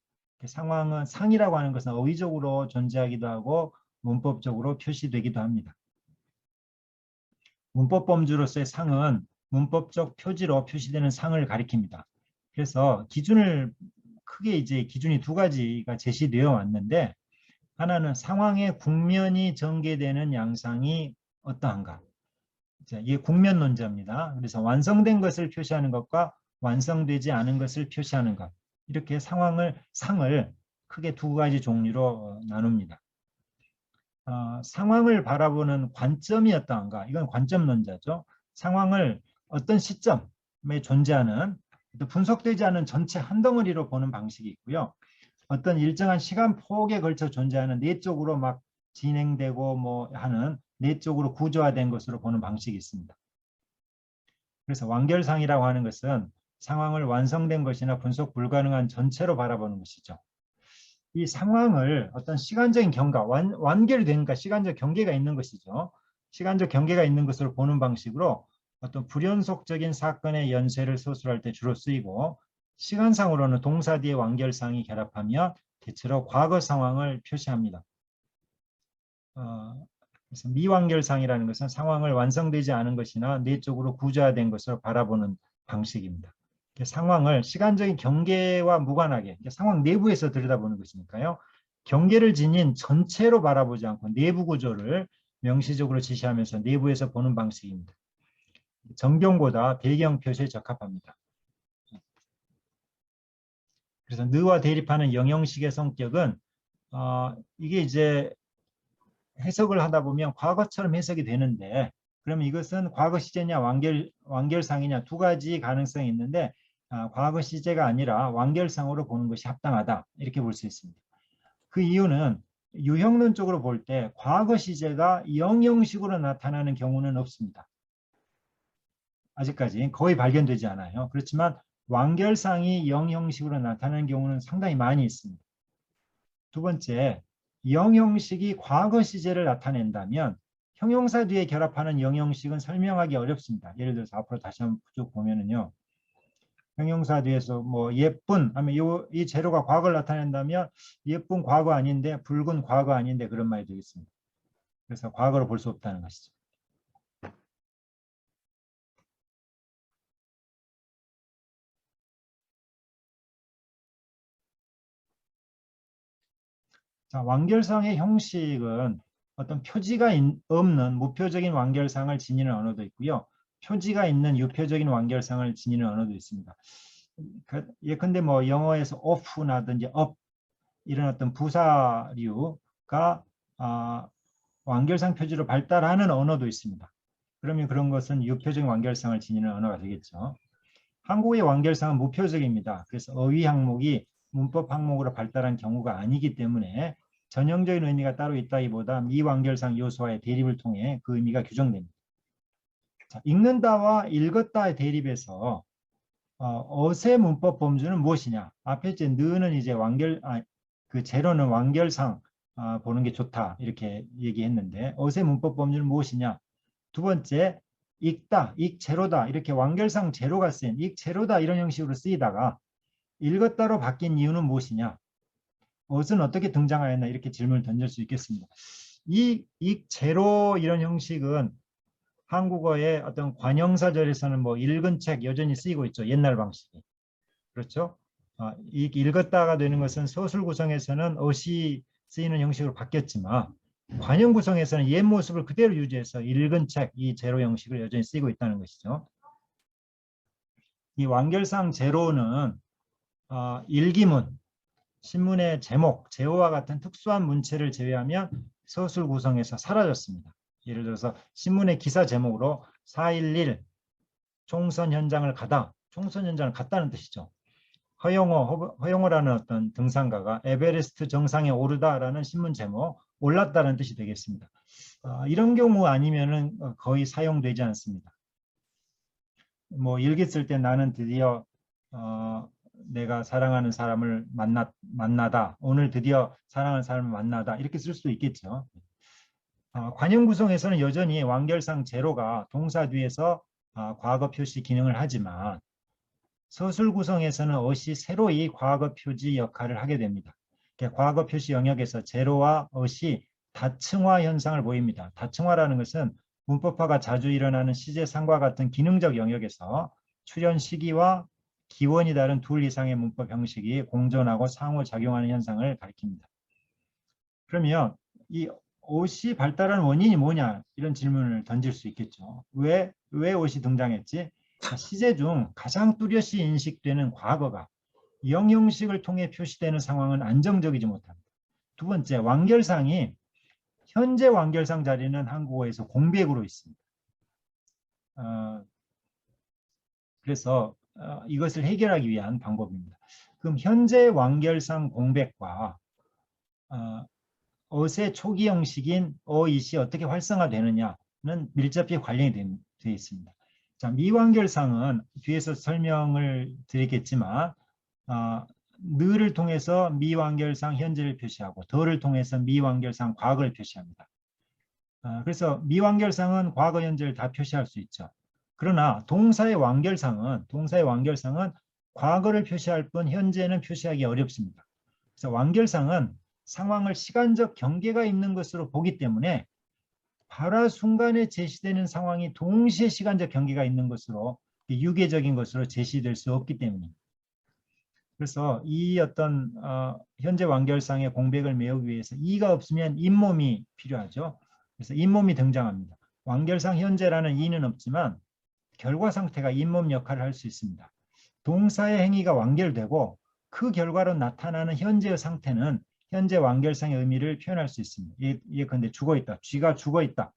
상황은 상이라고 하는 것은 어휘적으로 존재하기도 하고 문법적으로 표시되기도 합니다. 문법 범주로서의 상은 문법적 표지로 표시되는 상을 가리킵니다. 그래서 크게 기준이 2가지가 제시되어 왔는데 하나는 상황의 국면이 전개되는 양상이 어떠한가. 이게 국면론자입니다. 그래서 완성된 것을 표시하는 것과 완성되지 않은 것을 표시하는 것. 이렇게 상을 크게 2가지 종류로 나눕니다. 상황을 바라보는 관점이 어떠한가. 이건 관점론자죠. 상황을 어떤 시점에 존재하는 분석되지 않은 전체 한 덩어리로 보는 방식이 있고요. 어떤 일정한 시간 폭에 걸쳐 존재하는 내적으로 막 진행되고 하는 내적으로 구조화된 것으로 보는 방식이 있습니다. 그래서 완결상이라고 하는 것은 상황을 완성된 것이나 분석 불가능한 전체로 바라보는 것이죠. 이 상황을 어떤 시간적인 경과, 완결이 되니까 시간적 경계가 있는 것이죠. 시간적 경계가 있는 것으로 보는 방식으로 어떤 불연속적인 사건의 연쇄를 서술할 때 주로 쓰이고 시간상으로는 동사 뒤에 완결상이 결합하며 대체로 과거 상황을 표시합니다. 그래서 미완결상이라는 것은 상황을 완성되지 않은 것이나 내적으로 구조화된 것으로 바라보는 방식입니다. 상황을 시간적인 경계와 무관하게 상황 내부에서 들여다보는 것이니까요. 경계를 지닌 전체로 바라보지 않고 내부 구조를 명시적으로 지시하면서 내부에서 보는 방식입니다. 정경보다 배경 표시에 적합합니다. 그래서 느와 대립하는 영형식의 성격은 이게 이제 해석을 하다 보면 과거처럼 해석이 되는데, 그러면 이것은 과거 시제냐 완결상이냐 두 가지 가능성이 있는데, 과거 시제가 아니라 완결상으로 보는 것이 합당하다, 이렇게 볼 수 있습니다. 그 이유는 유형론적으로 볼 때 과거 시제가 영형식으로 나타나는 경우는 없습니다. 아직까지 거의 발견되지 않아요. 그렇지만 완결상이 영형식으로 나타나는 경우는 상당히 많이 있습니다. 두 번째, 영형식이 과거 시제를 나타낸다면 형용사 뒤에 결합하는 영형식은 설명하기 어렵습니다. 예를 들어서 앞으로 다시 한번 쭉 보면은요. 형용사 뒤에서 뭐 예쁜 하면 이 재료가 과거를 나타낸다면 예쁜 과거 아닌데 붉은 과거 아닌데 그런 말이 되겠습니다. 그래서 과거로 볼 수 없다는 것이죠. 자, 완결상의 형식은 어떤 표지가 없는 무표적인 완결상을 지니는 언어도 있고요. 표지가 있는 유표적인 완결상을 지니는 언어도 있습니다. 예컨대 뭐 영어에서 off나든지 up 이런 어떤 부사류가 완결상 표지로 발달하는 언어도 있습니다. 그러면 그런 것은 유표적인 완결상을 지니는 언어가 되겠죠. 한국의 완결상은 무표적입니다. 그래서 어휘 항목이 문법 항목으로 발달한 경우가 아니기 때문에 전형적인 의미가 따로 있다기보다 미완결상 요소와의 대립을 통해 그 의미가 규정됩니다. 자, 읽는다와 읽었다의 대립에서 어세 문법 범주는 무엇이냐? 앞에 이제 느는 이제 그 제로는 완결상 보는 게 좋다 이렇게 얘기했는데, 어세 문법 범주는 무엇이냐? 두 번째, 읽다, 읽제로다 이렇게 완결상 제로가 쓰인 읽제로다 이런 형식으로 쓰이다가 읽었다로 바뀐 이유는 무엇이냐? 어은 어떻게 등장하였나 이렇게 질문을 던질 수 있겠습니다. 이 읽제로 이런 형식은 한국어의 어떤 관형사절에서는 뭐 읽은 책 여전히 쓰이고 있죠. 옛날 방식이. 그렇죠? 읽었다가 되는 것은 서술 구성에서는 어시 쓰이는 형식으로 바뀌었지만 관형 구성에서는 옛 모습을 그대로 유지해서 읽은 책, 이 제로 형식을 여전히 쓰이고 있다는 것이죠. 이 완결상 제로는 일기문, 신문의 제목, 제호와 같은 특수한 문체를 제외하면 서술 구성에서 사라졌습니다. 예를 들어서 신문의 기사 제목으로 4.11 총선 현장을 가다, 총선 현장을 갔다는 뜻이죠. 허영호라는 어떤 등산가가 에베레스트 정상에 오르다라는 신문 제목, 올랐다는 뜻이 되겠습니다. 이런 경우 아니면은 거의 사용되지 않습니다. 뭐 일기 쓸 때 나는 드디어 내가 사랑하는 사람을 만나다, 오늘 드디어 사랑하는 사람을 만나다 이렇게 쓸 수도 있겠죠. 관형 구성에서는 여전히 완결상 제로가 동사 뒤에서 과거 표시 기능을 하지만 서술 구성에서는 어시 새로이 과거 표지 역할을 하게 됩니다. 과거 표시 영역에서 제로와 어시 다층화 현상을 보입니다. 다층화라는 것은 문법화가 자주 일어나는 시제상과 같은 기능적 영역에서 출현 시기와 기원이 다른 둘 이상의 문법 형식이 공존하고 상호작용하는 현상을 가리킵니다. 그러면 이 옷이 발달한 원인이 뭐냐 이런 질문을 던질 수 있겠죠. 왜 옷이 등장했지? 시제 중 가장 뚜렷이 인식되는 과거가 영형식을 통해 표시되는 상황은 안정적이지 못합니다. 두 번째, 완결상이 현재 완결상 자리는 한국어에서 공백으로 있습니다. 그래서 이것을 해결하기 위한 방법입니다. 그럼 현재 완결상 공백과 어의 초기 형식인 어이시 어떻게 활성화되느냐는 밀접히 관련이 되어 있습니다. 자, 미완결상은 뒤에서 설명을 드리겠지만 느를 통해서 미완결상 현재를 표시하고 더를 통해서 미완결상 과거를 표시합니다. 그래서 미완결상은 과거 현재를 다 표시할 수 있죠. 그러나 동사의 완결상은 과거를 표시할 뿐 현재는 표시하기 어렵습니다. 그래서 완결상은 상황을 시간적 경계가 있는 것으로 보기 때문에 발화 순간에 제시되는 상황이 동시에 시간적 경계가 있는 것으로 유계적인 것으로 제시될 수 없기 때문입니다. 그래서 이 어떤 현재 완결상의 공백을 메우기 위해서 이가 없으면 잇몸이 필요하죠. 그래서 잇몸이 등장합니다. 완결상 현재라는 이는 없지만 결과 상태가 잇몸 역할을 할 수 있습니다. 동사의 행위가 완결되고 그 결과로 나타나는 현재의 상태는 현재 완결상의 의미를 표현할 수 있습니다. 이게 근데 죽어있다. 쥐가 죽어있다.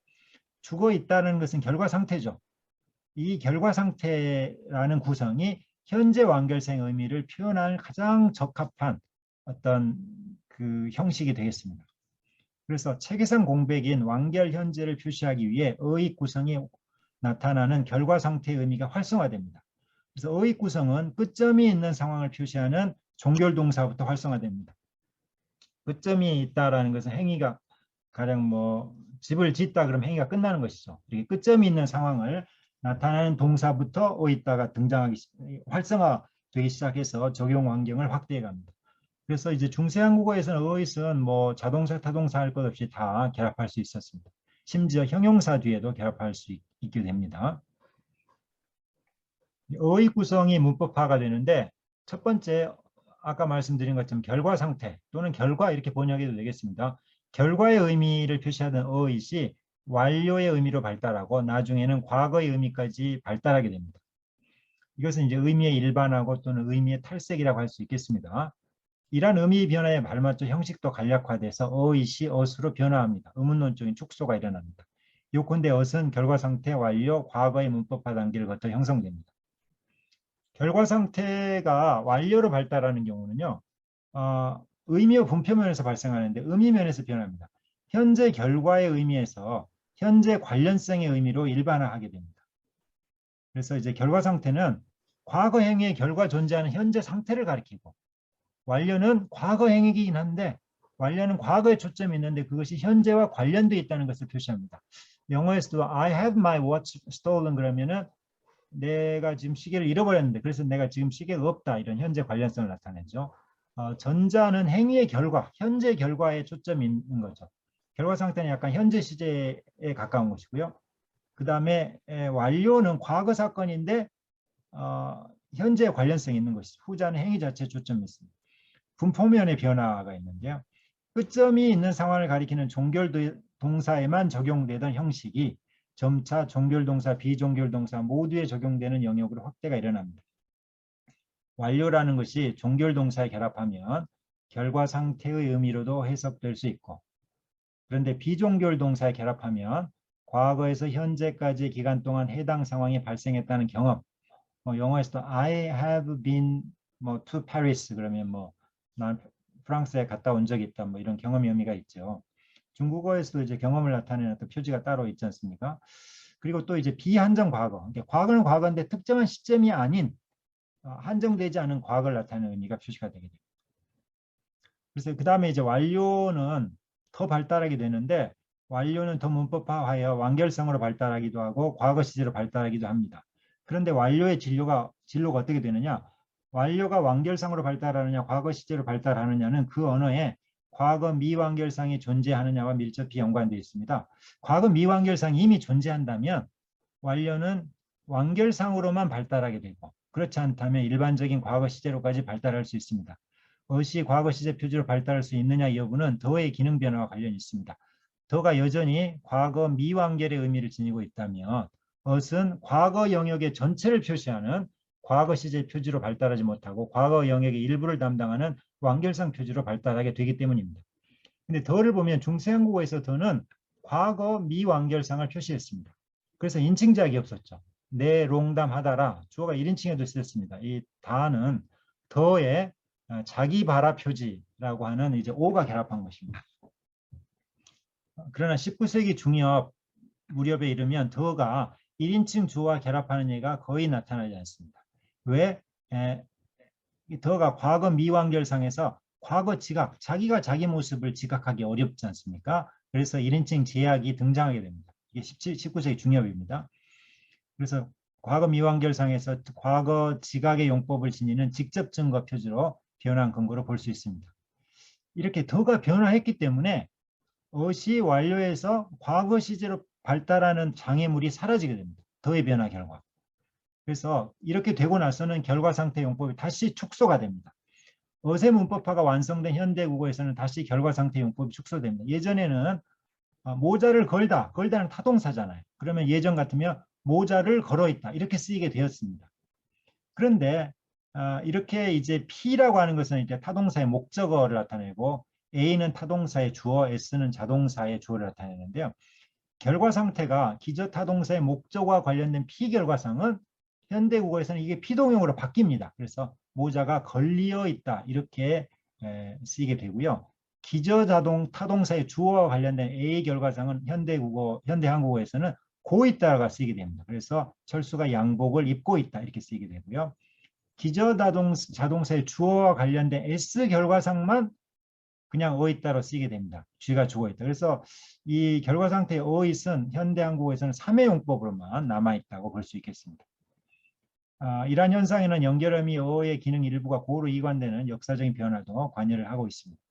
죽어있다는 것은 결과 상태죠. 이 결과 상태라는 구성이 현재 완결상의 의미를 표현할 가장 적합한 어떤 그 형식이 되겠습니다. 그래서 체계상 공백인 완결 현재를 표시하기 위해 어휘 구성이 나타나는 결과 상태의 의미가 활성화됩니다. 그래서 어휘 구성은 끝점이 있는 상황을 표시하는 종결동사부터 활성화됩니다. 끝점이 있다라는 것은 행위가 가령 뭐 집을 짓다 그러면 행위가 끝나는 것이죠. 이렇게 끝점이 있는 상황을 나타나는 동사부터 어있다가 활성화되기 시작해서 적용 환경을 확대해 갑니다. 그래서 이제 중세 한국어에서는 어잇은 뭐 자동사, 타동사 할 것 없이 다 결합할 수 있었습니다. 심지어 형용사 뒤에도 결합할 수 있게 됩니다. 어휘 구성이 문법화가 되는데 첫 번째 아까 말씀드린 것처럼 결과 상태 또는 결과 이렇게 번역해도 되겠습니다. 결과의 의미를 표시하던 어잇이 완료의 의미로 발달하고 나중에는 과거의 의미까지 발달하게 됩니다. 이것은 이제 의미의 일반화고 또는 의미의 탈색이라고 할 수 있겠습니다. 이러한 의미 변화에 발맞춰 형식도 간략화돼서 어잇이 어수로 변화합니다. 의문론적인 축소가 일어납니다. 요컨대 어은 결과 상태, 완료, 과거의 문법화 단계를 거쳐 형성됩니다. 결과 상태가 완료로 발달하는 경우는요. 의미와 분표면에서 발생하는데 의미면에서 변합니다. 현재 결과의 의미에서 현재 관련성의 의미로 일반화하게 됩니다. 그래서 이제 결과 상태는 과거 행위의 결과 존재하는 현재 상태를 가리키고 완료는 과거 행위이긴 한데 완료는 과거에 초점이 있는데 그것이 현재와 관련되어 있다는 것을 표시합니다. 영어에서도 I have my watch stolen 그러면은 내가 지금 시계를 잃어버렸는데 그래서 내가 지금 시계가 없다 이런 현재 관련성을 나타내죠. 전자는 행위의 결과, 현재 결과에 초점이 있는 거죠. 결과 상태는 약간 현재 시제에 가까운 것이고요. 그 다음에 완료는 과거 사건인데 현재 관련성이 있는 것이죠. 후자는 행위 자체에 초점이 있습니다. 분포면의 변화가 있는데요. 끝점이 있는 상황을 가리키는 종결 동사에만 적용되던 형식이 점차 종결동사, 비종결동사 모두에 적용되는 영역으로 확대가 일어납니다. 완료라는 것이 종결동사에 결합하면 결과 상태의 의미로도 해석될 수 있고 그런데 비종결동사에 결합하면 과거에서 현재까지의 기간 동안 해당 상황이 발생했다는 경험 영어에서도 I have been to Paris 그러면 난 프랑스에 갔다 온 적이 있다 이런 경험의 의미가 있죠. 중국어에서도 이제 경험을 나타내는 어떤 표지가 따로 있지 않습니까? 그리고 또 이제 비한정 과거. 그러니까 과거는 과거인데 특정한 시점이 아닌 한정되지 않은 과거를 나타내는 의미가 표시가 되게 됩니다. 그래서 그 다음에 이제 완료는 더 발달하게 되는데 완료는 더 문법화하여 완결성으로 발달하기도 하고 과거 시제로 발달하기도 합니다. 그런데 완료의 진로가 어떻게 되느냐? 완료가 완결상으로 발달하느냐 과거 시제로 발달하느냐는 그 언어에 과거 미완결상이 존재하느냐와 밀접히 연관되어 있습니다. 과거 미완결상이 이미 존재한다면 완료는 완결상으로만 발달하게 되고 그렇지 않다면 일반적인 과거 시제로까지 발달할 수 있습니다. 어시 과거 시제 표지로 발달할 수 있느냐 여부는 더의 기능 변화와 관련이 있습니다. 더가 여전히 과거 미완결의 의미를 지니고 있다면 어은 과거 영역의 전체를 표시하는 과거 시제 표지로 발달하지 못하고 과거 영역의 일부를 담당하는 완결상 표지로 발달하게 되기 때문입니다. 근데 더를 보면 중세한국어에서 더는 과거 미완결상을 표시했습니다. 그래서 인칭작이 없었죠. 내 롱담하다라 주어가 1인칭에도 쓰였습니다. 이 다는 더의 자기 발화 표지라고 하는 이제 오가 결합한 것입니다. 그러나 19세기 중엽 무렵에 이르면 더가 1인칭 주어와 결합하는 예가 거의 나타나지 않습니다. 왜? 더가 과거 미완결상에서 과거 지각, 자기가 자기 모습을 지각하기 어렵지 않습니까? 그래서 1인칭 제약이 등장하게 됩니다. 이게 19세기 중엽입니다. 그래서 과거 미완결상에서 과거 지각의 용법을 지니는 직접 증거 표지로 변화한 근거로 볼 수 있습니다. 이렇게 더가 변화했기 때문에 어시 완료해서 과거 시제로 발달하는 장애물이 사라지게 됩니다. 더의 변화 결과. 그래서 이렇게 되고 나서는 결과 상태 용법이 다시 축소가 됩니다. 어세 문법화가 완성된 현대 국어에서는 다시 결과상태 용법이 축소됩니다. 예전에는 모자를 걸다는 타동사잖아요. 그러면 예전 같으면 모자를 걸어 있다 이렇게 쓰이게 되었습니다. 그런데 이렇게 이제 P라고 하는 것은 이제 타동사의 목적어를 나타내고 A는 타동사의 주어, S는 자동사의 주어를 나타내는데요. 결과상태가 기저타동사의 목적어와 관련된 피결과상은 현대국어에서는 이게 피동형으로 바뀝니다. 그래서 모자가 걸리어 있다 이렇게 쓰이게 되고요. 타동사의 주어와 관련된 A 결과상은 현대한국어에서는 고 있다가 쓰이게 됩니다. 그래서 철수가 양복을 입고 있다 이렇게 쓰이게 되고요. 자동사의 주어와 관련된 S 결과상만 그냥 어있다로 쓰이게 됩니다. 쥐가 죽어 있다. 그래서 이 결과상태의 어잇은 현대한국어에서는 3회 용법으로만 남아있다고 볼 수 있겠습니다. 이러한 현상에는 연결음이 어의 기능 일부가 고로 이관되는 역사적인 변화도 관여를 하고 있습니다.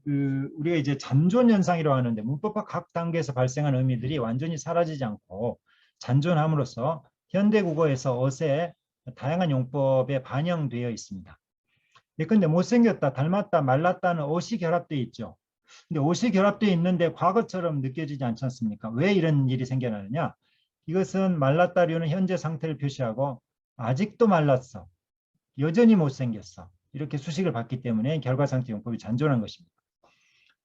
우리가 이제 잔존 현상이라고 하는데 문법학 각 단계에서 발생하는 의미들이 완전히 사라지지 않고 잔존함으로써 현대국어에서 어의 다양한 용법에 반영되어 있습니다. 예컨대 못생겼다, 닮았다, 말랐다는 어시 결합되어 있죠. 근데 어시 결합되어 있는데 과거처럼 느껴지지 않지 않습니까? 왜 이런 일이 생겨나느냐? 이것은 말랐다류는 현재 상태를 표시하고 아직도 말랐어, 여전히 못생겼어 이렇게 수식을 받기 때문에 결과상태 용법이 잔존한 것입니다.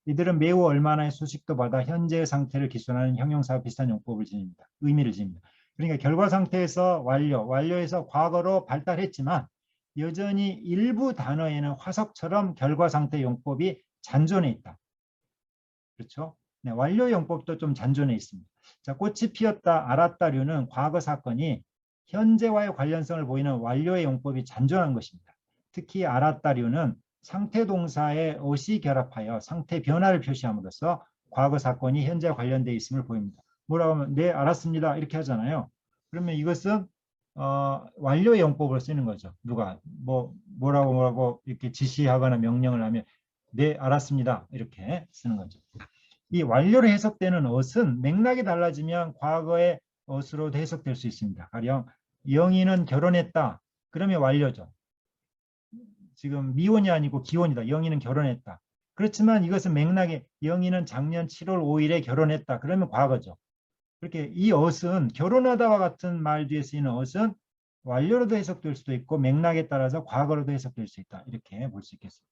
이들은 매우 얼마나의 수식도 받아 현재의 상태를 기술하는 형용사와 비슷한 용법을 지닙니다. 의미를 지닙니다. 그러니까 결과상태에서 완료에서 과거로 발달했지만 여전히 일부 단어에는 화석처럼 결과상태 용법이 잔존해 있다. 그렇죠? 네, 완료 용법도 좀 잔존해 있습니다. 자, 꽃이 피었다, 알았다류는 과거 사건이 현재와의 관련성을 보이는 완료의 용법이 잔존한 것입니다. 특히 알았다류는 상태 동사의 어시 결합하여 상태 변화를 표시함으로써 과거 사건이 현재와 관련되어 있음을 보입니다. 뭐라고 하면 네 알았습니다 이렇게 하잖아요. 그러면 이것은 완료의 용법으로 쓰는 거죠. 누가 뭐라고 이렇게 지시하거나 명령을 하면 네 알았습니다 이렇게 쓰는 거죠. 이 완료로 해석되는 어은 맥락이 달라지면 과거의 어으로 해석될 수 있습니다. 가령 영희는 결혼했다 그러면 완료죠. 지금 미혼이 아니고 기혼이다. 영희는 결혼했다. 그렇지만 이것은 맥락에 영희는 작년 7월 5일에 결혼했다. 그러면 과거죠. 그렇게 이 어은 결혼하다와 같은 말 뒤에 쓰이는 어은 완료로도 해석될 수도 있고 맥락에 따라서 과거로도 해석될 수 있다. 이렇게 볼 수 있겠습니다.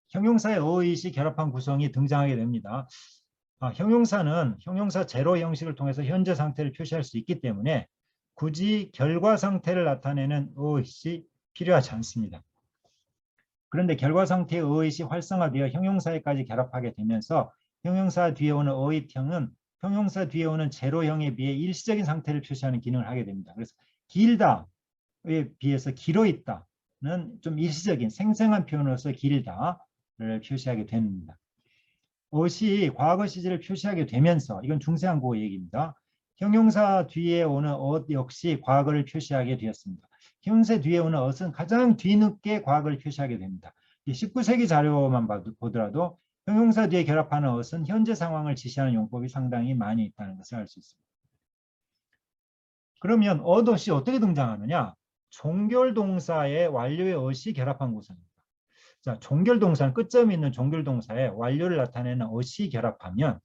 형용사의 어잇이 결합한 구성이 등장하게 됩니다. 형용사는 형용사 제로 형식을 통해서 현재 상태를 표시할 수 있기 때문에 굳이 결과 상태를 나타내는 어잇이 필요하지 않습니다. 그런데 결과 상태의 어잇이 활성화되어 형용사에까지 결합하게 되면서 형용사 뒤에 오는 어잇형은 형용사 뒤에 오는 제로형에 비해 일시적인 상태를 표시하는 기능을 하게 됩니다. 그래서 길다에 비해서 길어 있다는 좀 일시적인 생생한 표현으로서 길다를 표시하게 됩니다. 어시 과거 시제를 표시하게 되면서 이건 중세한국어 얘기입니다. 형용사 뒤에 오는 엇 역시 과거를 표시하게 되었습니다. 형용사 뒤에 오는 엇은 가장 뒤늦게 과거를 표시하게 됩니다. 19세기 자료만 보더라도 형용사 뒤에 결합하는 엇은 현재 상황을 지시하는 용법이 상당히 많이 있다는 것을 알 수 있습니다. 그러면 엇이 어떻게 등장하느냐? 종결동사의 완료의 엇이 결합한 구성입니다. 자, 종결동사는 끝점이 있는 종결동사에 완료를 나타내는 어시 결합하면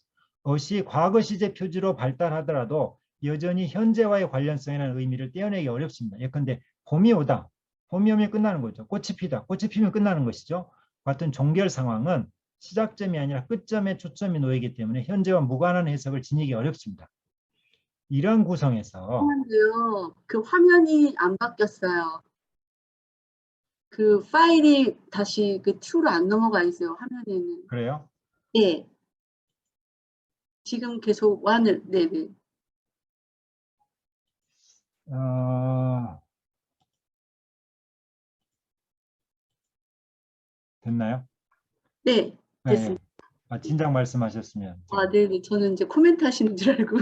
어시 과거 시제 표지로 발달하더라도 여전히 현재와의 관련성이라는 의미를 떼어내기 어렵습니다. 예컨대 봄이 오다. 봄이 오면 끝나는 거죠. 꽃이 피다. 꽃이 피면 끝나는 것이죠. 같은 종결 상황은 시작점이 아니라 끝점에 초점이 놓이기 때문에 현재와 무관한 해석을 지니기 어렵습니다. 이런 구성에서 그 화면이 안 바뀌었어요. 그 파일이 다시 그 2로 안 넘어가 있어요. 화면에는. 그래요? 예. 지금 계속 완을 네네. 됐나요? 네, 됐습니다. 네. 진작 말씀하셨으면. 네네. 저는 이제 코멘트 하시는 줄 알고.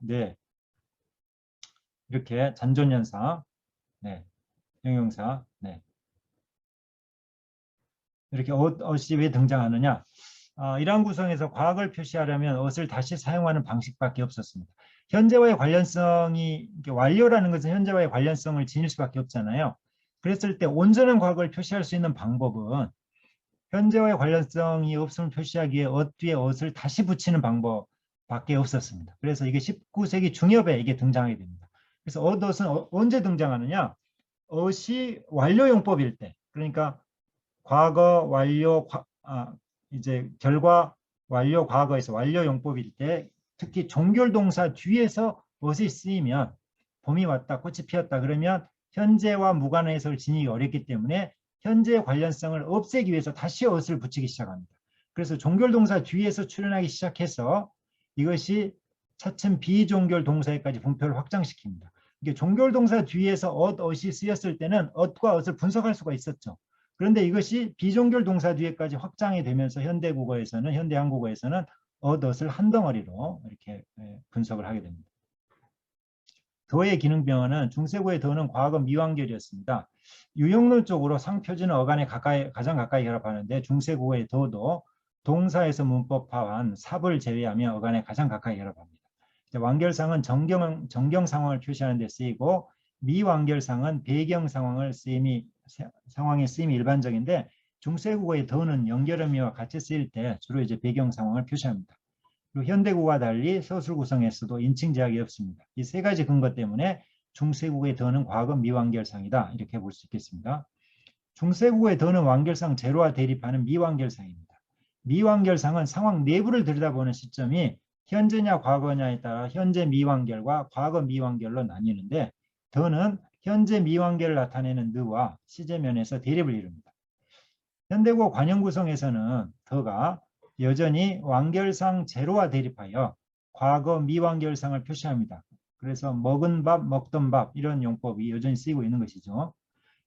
네. 이렇게 잔존현상, 네. 형용사, 네. 이렇게 엇이 왜 등장하느냐? 이러한 구성에서 과학을 표시하려면 어을 다시 사용하는 방식밖에 없었습니다. 현재와의 관련성이 완료라는 것은 현재와의 관련성을 지닐 수밖에 없잖아요. 그랬을 때 온전한 과거를 표시할 수 있는 방법은 현재와의 관련성이 없음을 표시하기 위해 뒤에 엇을 다시 붙이는 방법밖에 없었습니다. 그래서 이게 19세기 중엽에 이게 등장하게 됩니다. 그래서 엇은 언제 등장하느냐? 엇이 완료용법일 때, 그러니까 과거 완료 이제 결과 완료 과거에서 완료용법일 때, 특히 종결동사 뒤에서 엇이 쓰이면 봄이 왔다 꽃이 피었다 그러면 현재와 무관한 해석을 지니기 어렵기 때문에 현재의 관련성을 없애기 위해서 다시 엇을 붙이기 시작합니다. 그래서 종결동사 뒤에서 출현하기 시작해서 이것이 차츰 비종결동사에까지 분표를 확장시킵니다. 이게 종결동사 뒤에서 엇이 쓰였을 때는 엇과 엇을 분석할 수가 있었죠. 그런데 이것이 비종결동사 뒤에까지 확장이 되면서 현대 한국어에서는 엇을 한 덩어리로 이렇게 분석을 하게 됩니다. 더의 기능병어는 중세고의 더는 과거 미완결이었습니다. 유형론적으로 상표준은 어간에 가장 가까이 결합하는데 중세고의 더도 동사에서 문법화한 삽을 제외하며 어간에 가장 가까이 결합합니다. 완결상은 정경 상황을 표시하는 데 쓰이고 미완결상은 배경 상황의 쓰임이 일반적인데 중세국어의 더는 연결음이와 같이 쓰일 때 주로 이제 배경 상황을 표시합니다. 그리고 현대국어와 달리 서술 구성에서도 인칭 제약이 없습니다. 이 세 가지 근거 때문에 중세국어의 더는 과거 미완결상이다 이렇게 볼 수 있겠습니다. 중세국어의 더는 완결상 제로와 대립하는 미완결상입니다. 미완결상은 상황 내부를 들여다보는 시점이 현재냐 과거냐에 따라 현재 미완결과 과거 미완결로 나뉘는데 더는 현재 미완결을 나타내는 느와 시제면에서 대립을 이룹니다. 현대국어 관형 구성에서는 더가 여전히 완결상 제로와 대립하여 과거 미완결상을 표시합니다. 그래서 먹은 밥, 먹던 밥 이런 용법이 여전히 쓰이고 있는 것이죠.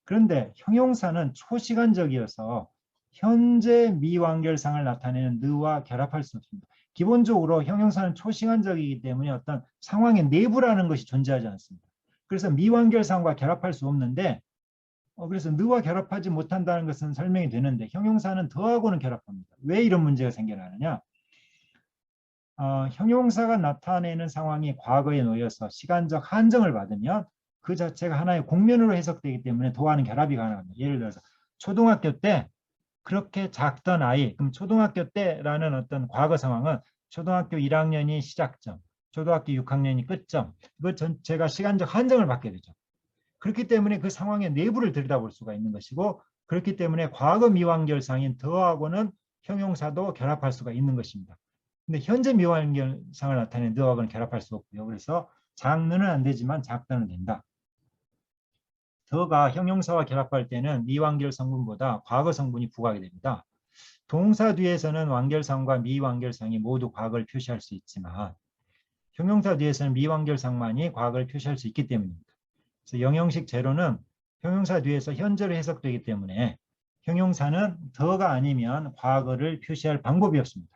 그런데 형용사는 초시간적이어서 현재 미완결상을 나타내는 느와 결합할 수 없습니다. 기본적으로 형용사는 초시간적이기 때문에 어떤 상황의 내부라는 것이 존재하지 않습니다. 그래서 미완결상과 결합할 수 없는데 그래서 느와 결합하지 못한다는 것은 설명이 되는데 형용사는 더하고는 결합합니다. 왜 이런 문제가 생겨나느냐? 형용사가 나타내는 상황이 과거에 놓여서 시간적 한정을 받으면 그 자체가 하나의 공면으로 해석되기 때문에 더하는 결합이 가능합니다. 예를 들어서 초등학교 때 그렇게 작던 아이, 그럼 초등학교 때라는 어떤 과거 상황은 초등학교 1학년이 시작점, 초등학교 6학년이 끝점, 이거 전체가 시간적 한정을 받게 되죠. 그렇기 때문에 그 상황의 내부를 들여다볼 수가 있는 것이고 그렇기 때문에 과거 미완결상인 더하고는 형용사도 결합할 수가 있는 것입니다. 근데 현재 미완결상을 나타내는 더하고는 결합할 수 없고요. 그래서 작느는 안 되지만 작다는 된다. 더가 형용사와 결합할 때는 미완결 성분보다 과거 성분이 부각이 됩니다. 동사 뒤에서는 완결상과 미완결상이 모두 과거를 표시할 수 있지만 형용사 뒤에서는 미완결상만이 과거를 표시할 수 있기 때문입니다. 그래서 영형식 제로는 형용사 뒤에서 현재로 해석되기 때문에 형용사는 더가 아니면 과거를 표시할 방법이 없습니다.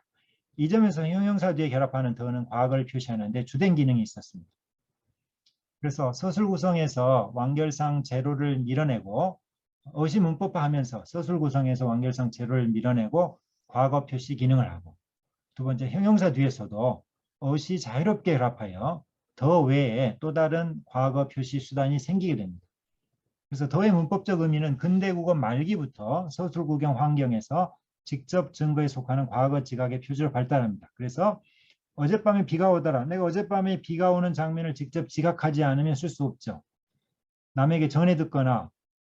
이 점에서 형용사 뒤에 결합하는 더는 과거를 표시하는데 주된 기능이 있었습니다. 그래서 서술 구성에서 완결상 제로를 밀어내고 어시 문법화하면서 서술 구성에서 완결상 제로를 밀어내고 과거 표시 기능을 하고 두 번째 형용사 뒤에서도 어시 자유롭게 결합하여 더 외에 또 다른 과거 표시 수단이 생기게 됩니다. 그래서 더의 문법적 의미는 근대국어 말기부터 서술 구경 환경에서 직접 증거에 속하는 과거 지각의 표지로 발달합니다. 그래서 어젯밤에 비가 오더라. 내가 어젯밤에 비가 오는 장면을 직접 지각하지 않으면 쓸 수 없죠. 남에게 전해 듣거나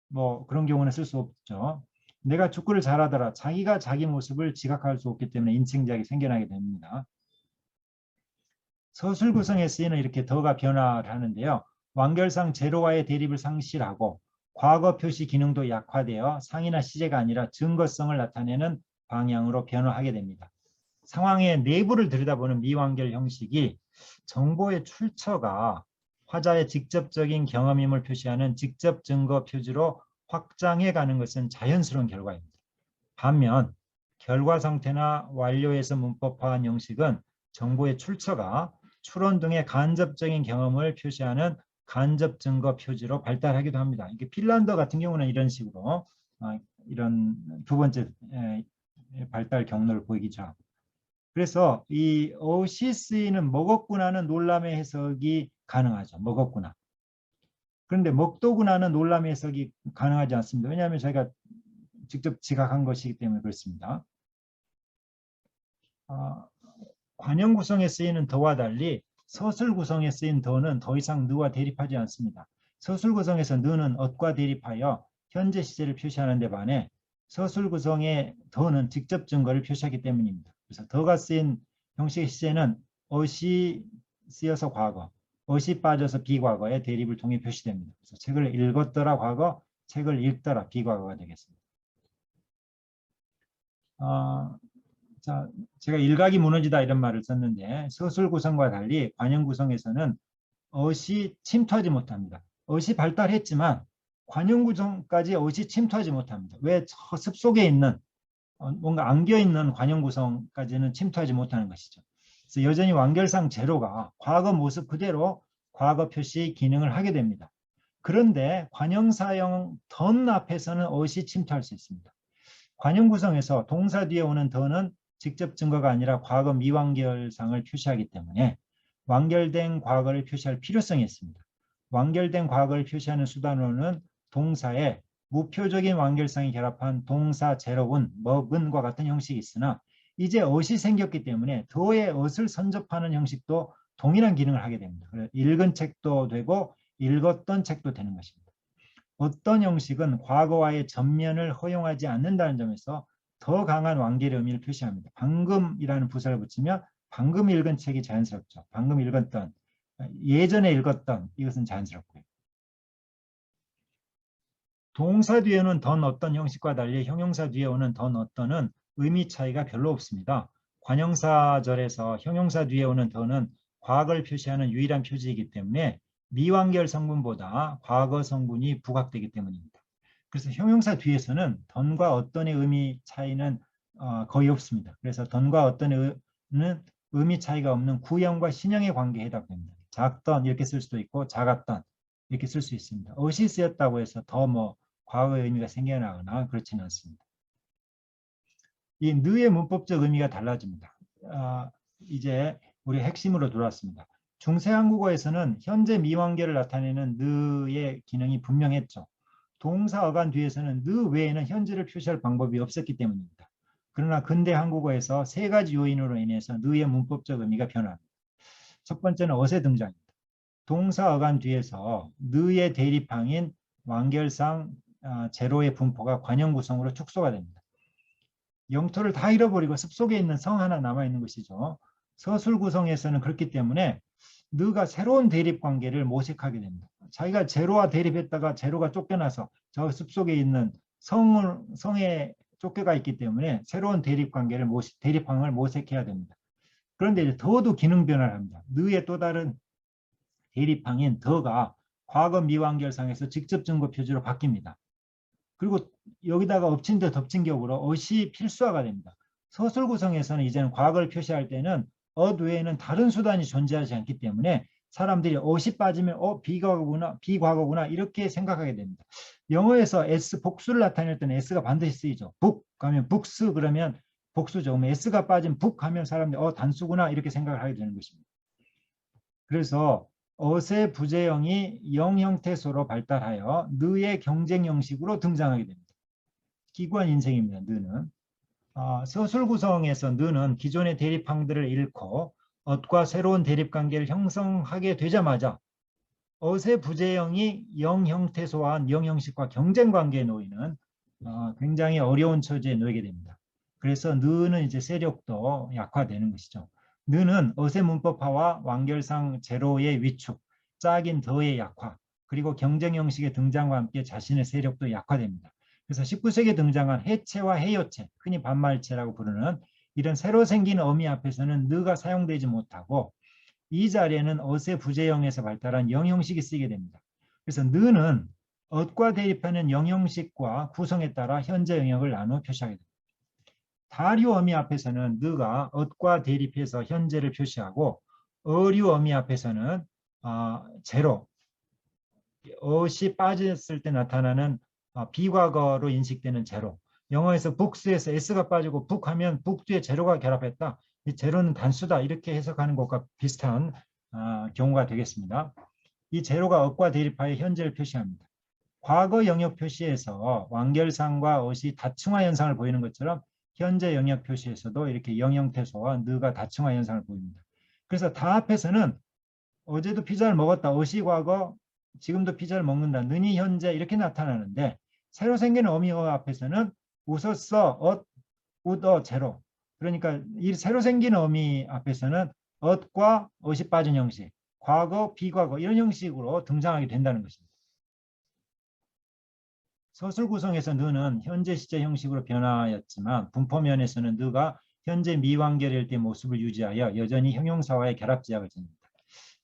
뭐 그런 경우는 쓸 수 없죠. 내가 축구를 잘하더라. 자기가 자기 모습을 지각할 수 없기 때문에 인칭작이 생겨나게 됩니다. 서술 구성에 쓰이는 이렇게 더가 변화를 하는데요. 완결상 제로와의 대립을 상실하고 과거 표시 기능도 약화되어 상이나 시제가 아니라 증거성을 나타내는 방향으로 변화하게 됩니다. 상황의 내부를 들여다보는 미완결 형식이 정보의 출처가 화자의 직접적인 경험임을 표시하는 직접 증거 표지로 확장해 가는 것은 자연스러운 결과입니다. 반면 결과 상태나 완료에서 문법화한 형식은 정보의 출처가 추론 등의 간접적인 경험을 표시하는 간접 증거 표지로 발달하기도 합니다. 이게 핀란드 같은 경우는 이런 식으로 이런 두 번째 발달 경로를 보이기도 하고. 그래서 이 어시 쓰이는 먹었구나는 놀람의 해석이 가능하죠. 먹었구나. 그런데 먹더구나는 놀람의 해석이 가능하지 않습니다. 왜냐하면 저희가 직접 지각한 것이기 때문에 그렇습니다. 관형 구성에 쓰이는 더와 달리 서술 구성에 쓰인 더는 더 이상 느와 대립하지 않습니다. 서술 구성에서 느는 엇과 대립하여 현재 시제를 표시하는 데 반해 서술 구성의 더는 직접 증거를 표시하기 때문입니다. 그래서 더가 쓰인 형식의 시제는 어시 쓰여서 과거, 어시 빠져서 비과거의 대립을 통해 표시됩니다. 그래서 책을 읽었더라 과거, 책을 읽더라 비과거가 되겠습니다. 자, 제가 일각이 무너지다 이런 말을 썼는데 서술 구성과 달리 관형 구성에서는 어시 침투하지 못합니다. 어시 발달했지만 관형 구성까지 어시 침투하지 못합니다. 왜 저 습속에 있는 뭔가 안겨있는 관형 구성까지는 침투하지 못하는 것이죠. 그래서 여전히 완결상 제로가 과거 모습 그대로 과거 표시 기능을 하게 됩니다. 그런데 관형사형 던 앞에서는 어시 침투할 수 있습니다. 관형 구성에서 동사 뒤에 오는 더는 직접 증거가 아니라 과거 미완결상을 표시하기 때문에 완결된 과거를 표시할 필요성이 있습니다. 완결된 과거를 표시하는 수단으로는 동사에 무표적인 완결상이 결합한 동사 제로운, 먹은과 같은 형식이 있으나 이제 어시 생겼기 때문에 더의 엇을 선접하는 형식도 동일한 기능을 하게 됩니다. 그래서 읽은 책도 되고 읽었던 책도 되는 것입니다. 어떤 형식은 과거와의 전면을 허용하지 않는다는 점에서 더 강한 완결의 의미를 표시합니다. 방금이라는 부사를 붙이면 방금 읽은 책이 자연스럽죠. 방금 읽었던, 예전에 읽었던, 이것은 자연스럽고요. 동사 뒤에 오는 던 어떤 형식과 달리 형용사 뒤에 오는 던 어떤은 의미 차이가 별로 없습니다. 관형사절에서 형용사 뒤에 오는 던은 과거를 표시하는 유일한 표지이기 때문에 미완결 성분보다 과거 성분이 부각되기 때문입니다. 그래서 형용사 뒤에서는 던과 어떤의 의미 차이는 거의 없습니다. 그래서 던과 어떤의 의미 차이가 없는 구형과 신형의 관계에 해당됩니다. 작던 이렇게 쓸 수도 있고 작았던 이렇게 쓸 수 있습니다. 어시 쓰였다고 해서 더 과거의 의미가 생겨나거나 그렇지는 않습니다. 이 느의 문법적 의미가 달라집니다. 이제 우리 핵심으로 돌아왔습니다. 중세 한국어에서는 현재 미완결을 나타내는 느의 기능이 분명했죠. 동사 어간 뒤에서는 느 외에는 현재를 표시할 방법이 없었기 때문입니다. 그러나 근대 한국어에서 세 가지 요인으로 인해서 느의 문법적 의미가 변합니다. 첫 번째는 어세 등장입니다. 동사 어간 뒤에서 느의 대립항인 완결상 제로의 분포가 관형 구성으로 축소가 됩니다. 영토를 다 잃어버리고 습속에 있는 성 하나 남아있는 것이죠. 서술 구성에서는 그렇기 때문에 느가 새로운 대립 관계를 모색하게 됩니다. 자기가 제로와 대립했다가 제로가 쫓겨나서 저 습속에 있는 성에 쫓겨가 있기 때문에 새로운 대립 관계를 대립항을 모색해야 됩니다. 그런데 이제 더도 기능 변화를 합니다. 느의 또 다른 대립항인 더가 과거 미완결상에서 직접 증거 표지로 바뀝니다. 그리고 여기다가 엎친 데 덮친 격으로 엇이 필수화가 됩니다. 서술 구성에서는 이제는 과거를 표시할 때는 엇 외에는 다른 수단이 존재하지 않기 때문에 사람들이 엇이 빠지면 비과거구나 이렇게 생각하게 됩니다. 영어에서 S 복수를 나타낼 때는 S가 반드시 쓰이죠. 북 하면 북스 그러면 복수죠. 그러면 S가 빠진 북 하면 사람들이 단수구나 이렇게 생각을 하게 되는 것입니다. 그래서 엇의 부재형이 영 형태소로 발달하여 느의 경쟁 형식으로 등장하게 됩니다. 기구한 인생입니다. 느는. 서술 구성에서 느는 기존의 대립항들을 잃고 엇과 새로운 대립관계를 형성하게 되자마자 엇의 부재형이 영 형태소한 영 형식과 경쟁 관계에 놓이는 굉장히 어려운 처지에 놓이게 됩니다. 그래서 느는 이제 세력도 약화되는 것이죠. 느는 엇의 문법화와 완결상 제로의 위축, 짝인 더의 약화, 그리고 경쟁 형식의 등장과 함께 자신의 세력도 약화됩니다. 그래서 19세기에 등장한 해체와 해요체, 흔히 반말체라고 부르는 이런 새로 생긴 어미 앞에서는 느가 사용되지 못하고 이 자리에는 엇의 부재형에서 발달한 영형식이 쓰이게 됩니다. 그래서 느는 엇과 대립하는 영형식과 구성에 따라 현재 영역을 나누어 표시하게 됩니다. 다류 어미 앞에서는 느가 엇과 대립해서 현재를 표시하고 어류 어미 앞에서는 제로, 엇이 빠졌을 때 나타나는 비과거로 인식되는 제로, 영어에서 북스에서 s가 빠지고 북하면 북 뒤에 제로가 결합했다. 이 제로는 단수다. 이렇게 해석하는 것과 비슷한 경우가 되겠습니다. 이 제로가 어과 대립하여 현재를 표시합니다. 과거 영역 표시에서 완결상과 어시 다층화 현상을 보이는 것처럼 현재 영역 표시에서도 이렇게 영형태소와 느가 다층화 현상을 보입니다. 그래서 다 앞에서는 어제도 피자를 먹었다. 어시 과거, 지금도 피자를 먹는다. 느니 현재 이렇게 나타나는데 새로 생기는 어미어 앞에서는 웃었어, 웃어, 제로. 그러니까 이 새로 생긴 어미 앞에서는 엇과 어시 빠진 형식, 과거, 비과거 이런 형식으로 등장하게 된다는 것입니다. 서술 구성에서 느는 현재 시제 형식으로 변화하였지만 분포면에서는 느가 현재 미완결일 때 모습을 유지하여 여전히 형용사와의 결합 지역을 지닙니다.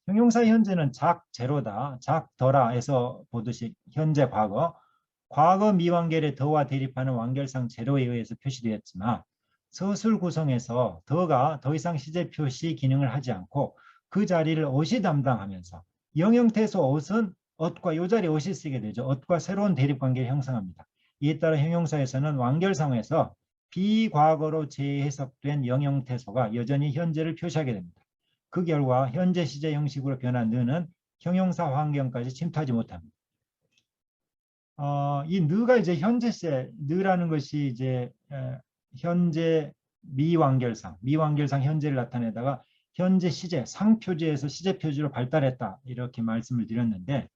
형용사 현재는 작 제로다, 작 더라에서 보듯이 현재 과거, 과거 미완결의 더와 대립하는 완결상 제로에 의해서 표시되었지만 서술 구성에서 더가 더 이상 시제 표시 기능을 하지 않고 그 자리를 어시 담당하면서 영형태소 어은 엇과 이 자리에 어시 쓰게 되죠. 엇과 새로운 대립관계를 형성합니다. 이에 따라 형용사에서는 완결상에서 비과거로 재해석된 영형태소가 여전히 현재를 표시하게 됩니다. 그 결과 현재 시제 형식으로 변한 느는 형용사 환경까지 침투하지 못합니다. 이 느가 이제 현재 시제, 느라는 것이 이제 현재 미완결상 현재를 나타내다가 현재 시제, 상표지에서 시제 표지로 발달했다 이렇게 말씀을 드렸는데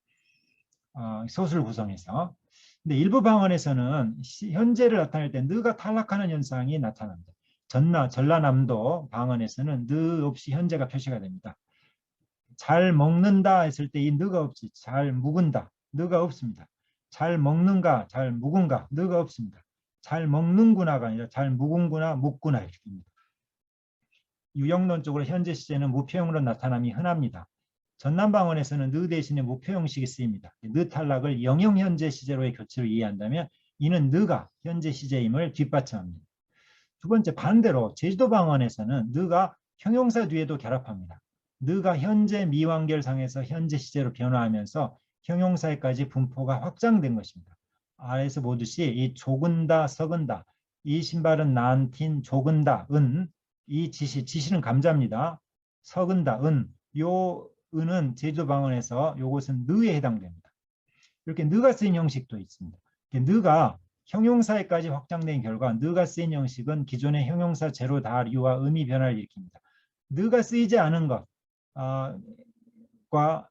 소술 구성에서. 근데 일부 방언에서는 현재를 나타낼 때 느가 탈락하는 현상이 나타납니다. 전라남도 방언에서는 느 없이 현재가 표시가 됩니다. 잘 먹는다 했을 때 이 느가 없이 잘 묵은다, 느가 없습니다. 잘 먹는가, 잘 묵은가, 느가 없습니다. 잘 먹는구나가 아니라 잘 묵은구나, 묵구나 이렇게입니다. 유형론적으로 현재 시제는 무표형으로 나타남이 흔합니다. 전남방언에서는 느 대신에 무표 형식이 쓰입니다. 느 탈락을 영형현재 시제로의 교체로 이해한다면 이는 느가 현재 시제임을 뒷받침합니다. 두 번째 반대로 제주도 방언에서는 느가 형용사 뒤에도 결합합니다. 느가 현재 미완결상에서 현재 시제로 변화하면서 형용사에까지 분포가 확장된 것입니다. 아래에서 보듯이 이 조근다, 썩은다, 이 신발은 난틴, 조근다, 이 지시는 감자입니다. 썩은다, 요 은은 제주도 방언에서 요것은 느에 해당됩니다. 이렇게 느가 쓰인 형식도 있습니다. 느가 형용사에까지 확장된 결과 느가 쓰인 형식은 기존의 형용사 제로 다류와 의미 변화를 일으킵니다. 느가 쓰이지 않은 것과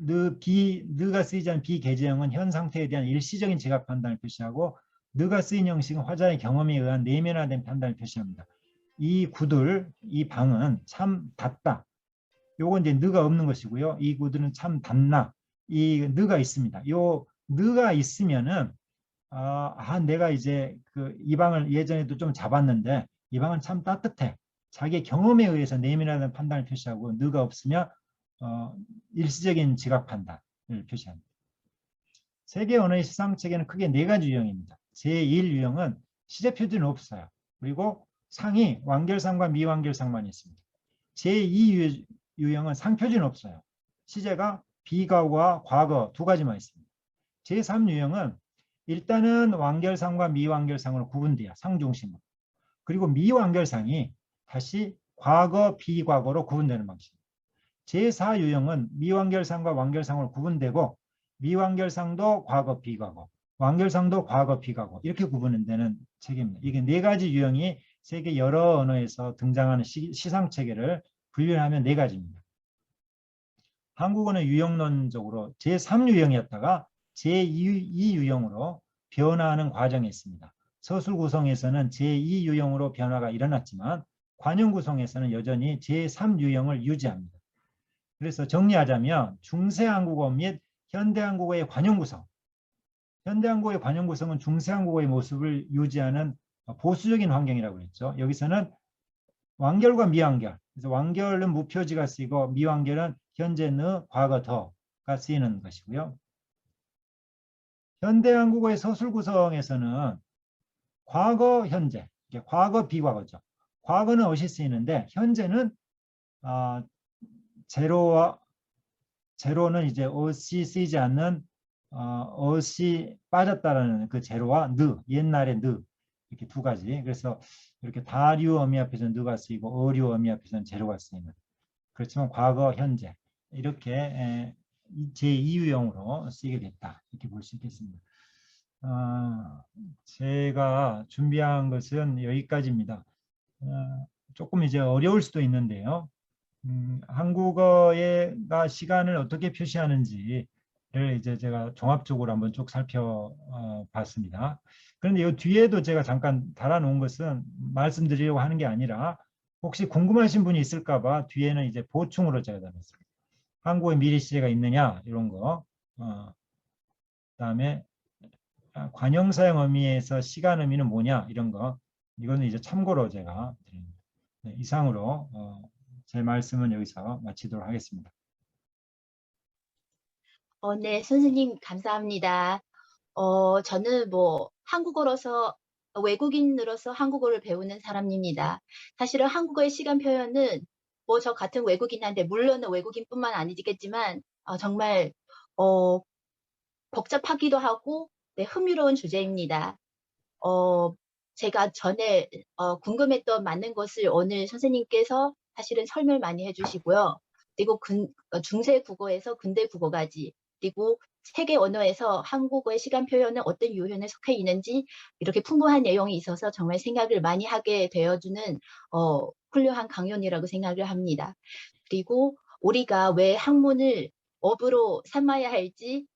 느가 쓰이지 않은 비계제형은 현 상태에 대한 일시적인 지각 판단을 표시하고 느가 쓰인 형식은 화자의 경험에 의한 내면화된 판단을 표시합니다. 이 구들, 이 방은 참 닿다. 요건 이제 느가 없는 것이고요. 이 구들은 참 닿나. 이 느가 있습니다. 요 느가 있으면은 내가 이제 이 방을 예전에도 좀 잡았는데 이 방은 참 따뜻해. 자기 경험에 의해서 내면화된 판단을 표시하고 느가 없으면 일시적인 지각 판단을 표시합니다. 세계 언어의 시상체계는 크게 4가지 유형입니다. 제1유형은 시제 표지는 없어요. 그리고 상이 완결상과 미완결상만 있습니다. 제2유형은 상표지는 없어요. 시제가 비과거와 과거 2가지만 있습니다. 제3유형은 일단은 완결상과 미완결상으로 구분돼요. 상중심으로. 그리고 미완결상이 다시 과거, 비과거로 구분되는 방식입니다. 제4유형은 미완결상과 완결상으로 구분되고 미완결상도 과거, 비과거, 완결상도 과거, 비과거 이렇게 구분되는 체계입니다. 이게 4가지 유형이 세계 여러 언어에서 등장하는 시상체계를 분류하면 4가지입니다. 한국어는 유형론적으로 제3유형이었다가 제2유형으로 변화하는 과정이 있습니다. 서술 구성에서는 제2유형으로 변화가 일어났지만 관용 구성에서는 여전히 제3유형을 유지합니다. 그래서 정리하자면 중세한국어 및 현대한국어의 관용 구성, 현대한국어의 관용 구성은 중세한국어의 모습을 유지하는 보수적인 환경이라고 했죠. 여기서는 완결과 미완결, 그래서 완결은 무표지가 쓰이고 미완결은 현재 느, 과거 더가 쓰이는 것이고요. 현대한국어의 서술 구성에서는 과거, 현재, 과거, 비과거죠. 과거는 어시 쓰이는데 현재는 제로는 이제 어시 쓰이지 않는 어시 빠졌다라는 그 제로와 느, 옛날의 느, 이렇게 두 가지. 그래서 이렇게 다류 어미 앞에서는 느가 쓰이고 어류 어미 앞에서는 제로가 쓰이는. 그렇지만 과거, 현재 이렇게 제2유형으로 쓰이게 됐다. 이렇게 볼 수 있겠습니다. 제가 준비한 것은 여기까지입니다. 조금 이제 어려울 수도 있는데요. 한국어가 시간을 어떻게 표시하는지를 이제 제가 종합적으로 한번 쭉 살펴봤습니다. 그런데 이 뒤에도 제가 잠깐 달아놓은 것은 말씀드리려고 하는 게 아니라 혹시 궁금하신 분이 있을까 봐 뒤에는 이제 보충으로 제가 달았습니다. 한국에 미리 시제가 있느냐 이런 거. 그다음에 관형사형 의미에서 시간 의미는 뭐냐 이런 거. 이거는 이제 참고로 제가 드립니다. 네, 이상으로 제 말씀은 여기서 마치도록 하겠습니다. 네, 선생님 감사합니다. 저는 뭐 한국어로서 외국인으로서 한국어를 배우는 사람입니다. 사실은 한국어의 시간 표현은 뭐 저 같은 외국인한테 물론은 외국인뿐만 아니겠지만 정말 복잡하기도 하고 네, 흥미로운 주제입니다. 제가 전에 궁금했던 많은 것을 오늘 선생님께서 사실은 설명을 많이 해주시고요. 그리고 중세 국어에서 근대 국어까지 그리고 세계 언어에서 한국어의 시간 표현은 어떤 유형에 속해 있는지 이렇게 풍부한 내용이 있어서 정말 생각을 많이 하게 되어주는 훌륭한 강연이라고 생각을 합니다. 그리고 우리가 왜 학문을 업으로 삼아야 할지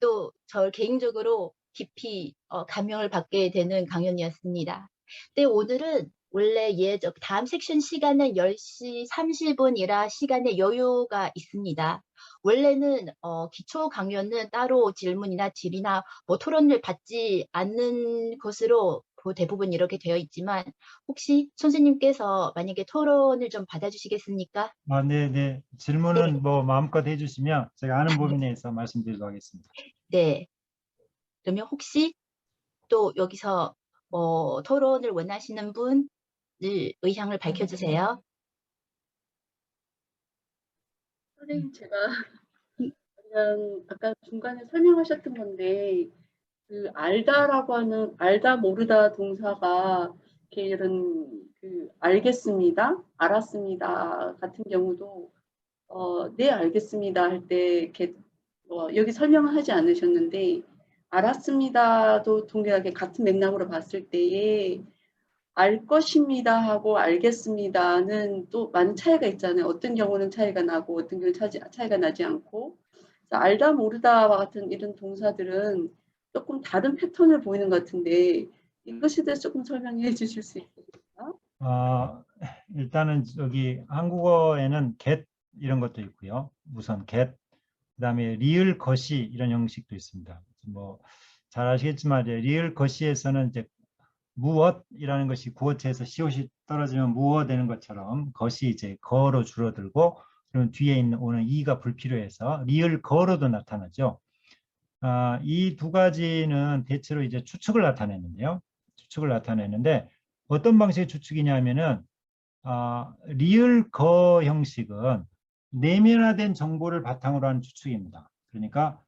또 저 개인적으로 깊이 감명을 받게 되는 강연이었습니다. 근데 오늘은 원래 다음 섹션 시간은 10시 30분이라 시간에 여유가 있습니다. 원래는 기초 강연은 따로 질문이나 질의나 뭐 토론을 받지 않는 것으로 대부분 이렇게 되어 있지만 혹시 선생님께서 만약에 토론을 좀 받아주시겠습니까? 네. 질문은 뭐 마음껏 해주시면 제가 아는 범위 내에서 말씀드리도록 하겠습니다. 네. 그러면 혹시 또 여기서 토론을 원하시는 분을 의향을 밝혀주세요. 선생님, 제가 그냥 아까 중간에 설명하셨던 건데, 그 알다라고 하는 알다 모르다 동사가 이렇게 이런 알겠습니다, 알았습니다 같은 경우도 네 알겠습니다 할 때 이렇게 여기 설명을 하지 않으셨는데 알았습니다도 동일하게 같은 맥락으로 봤을 때에 알 것입니다 하고 알겠습니다는 또 많은 차이가 있잖아요. 어떤 경우는 차이가 나고 어떤 경우는 차이가 나지 않고 알다 모르다와 같은 이런 동사들은 조금 다른 패턴을 보이는 것 같은데 이것에 대해서 조금 설명해 주실 수 있을까요? 일단은 여기 한국어에는 get 이런 것도 있고요. 우선 get, 그다음에 리을 것이 이런 형식도 있습니다. 뭐 잘 아시겠지만 이제 리을 것이에서는 이제 무엇이라는 것이 구어체에서 시옷이 떨어지면 무어 되는 것처럼 것이 이제 거로 줄어들고 그럼 뒤에 오는 이가 불필요해서 리을 거로도 나타나죠. 이 두 가지는 대체로 이제 추측을 나타내는데요. 추측을 나타내는데 어떤 방식의 추측이냐면은 리을 거 형식은 내면화된 정보를 바탕으로 하는 추측입니다. 그러니까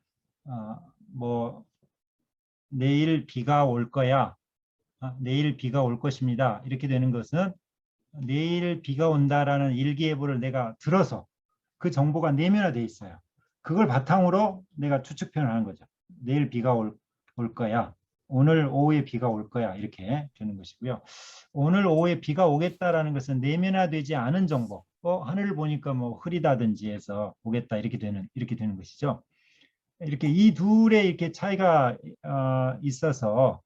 뭐 내일 비가 올 거야. 내일 비가 올 것입니다. 이렇게 되는 것은 내일 비가 온다라는 일기예보를 내가 들어서 그 정보가 내면화되어 있어요. 그걸 바탕으로 내가 추측 표현을 하는 거죠. 내일 비가 올 거야. 오늘 오후에 비가 올 거야. 이렇게 되는 것이고요. 오늘 오후에 비가 오겠다라는 것은 내면화되지 않은 정보. 하늘을 보니까 뭐 흐리다든지 해서 오겠다. 이렇게 되는 것이죠. 이렇게 이 둘의 이렇게 차이가 있어서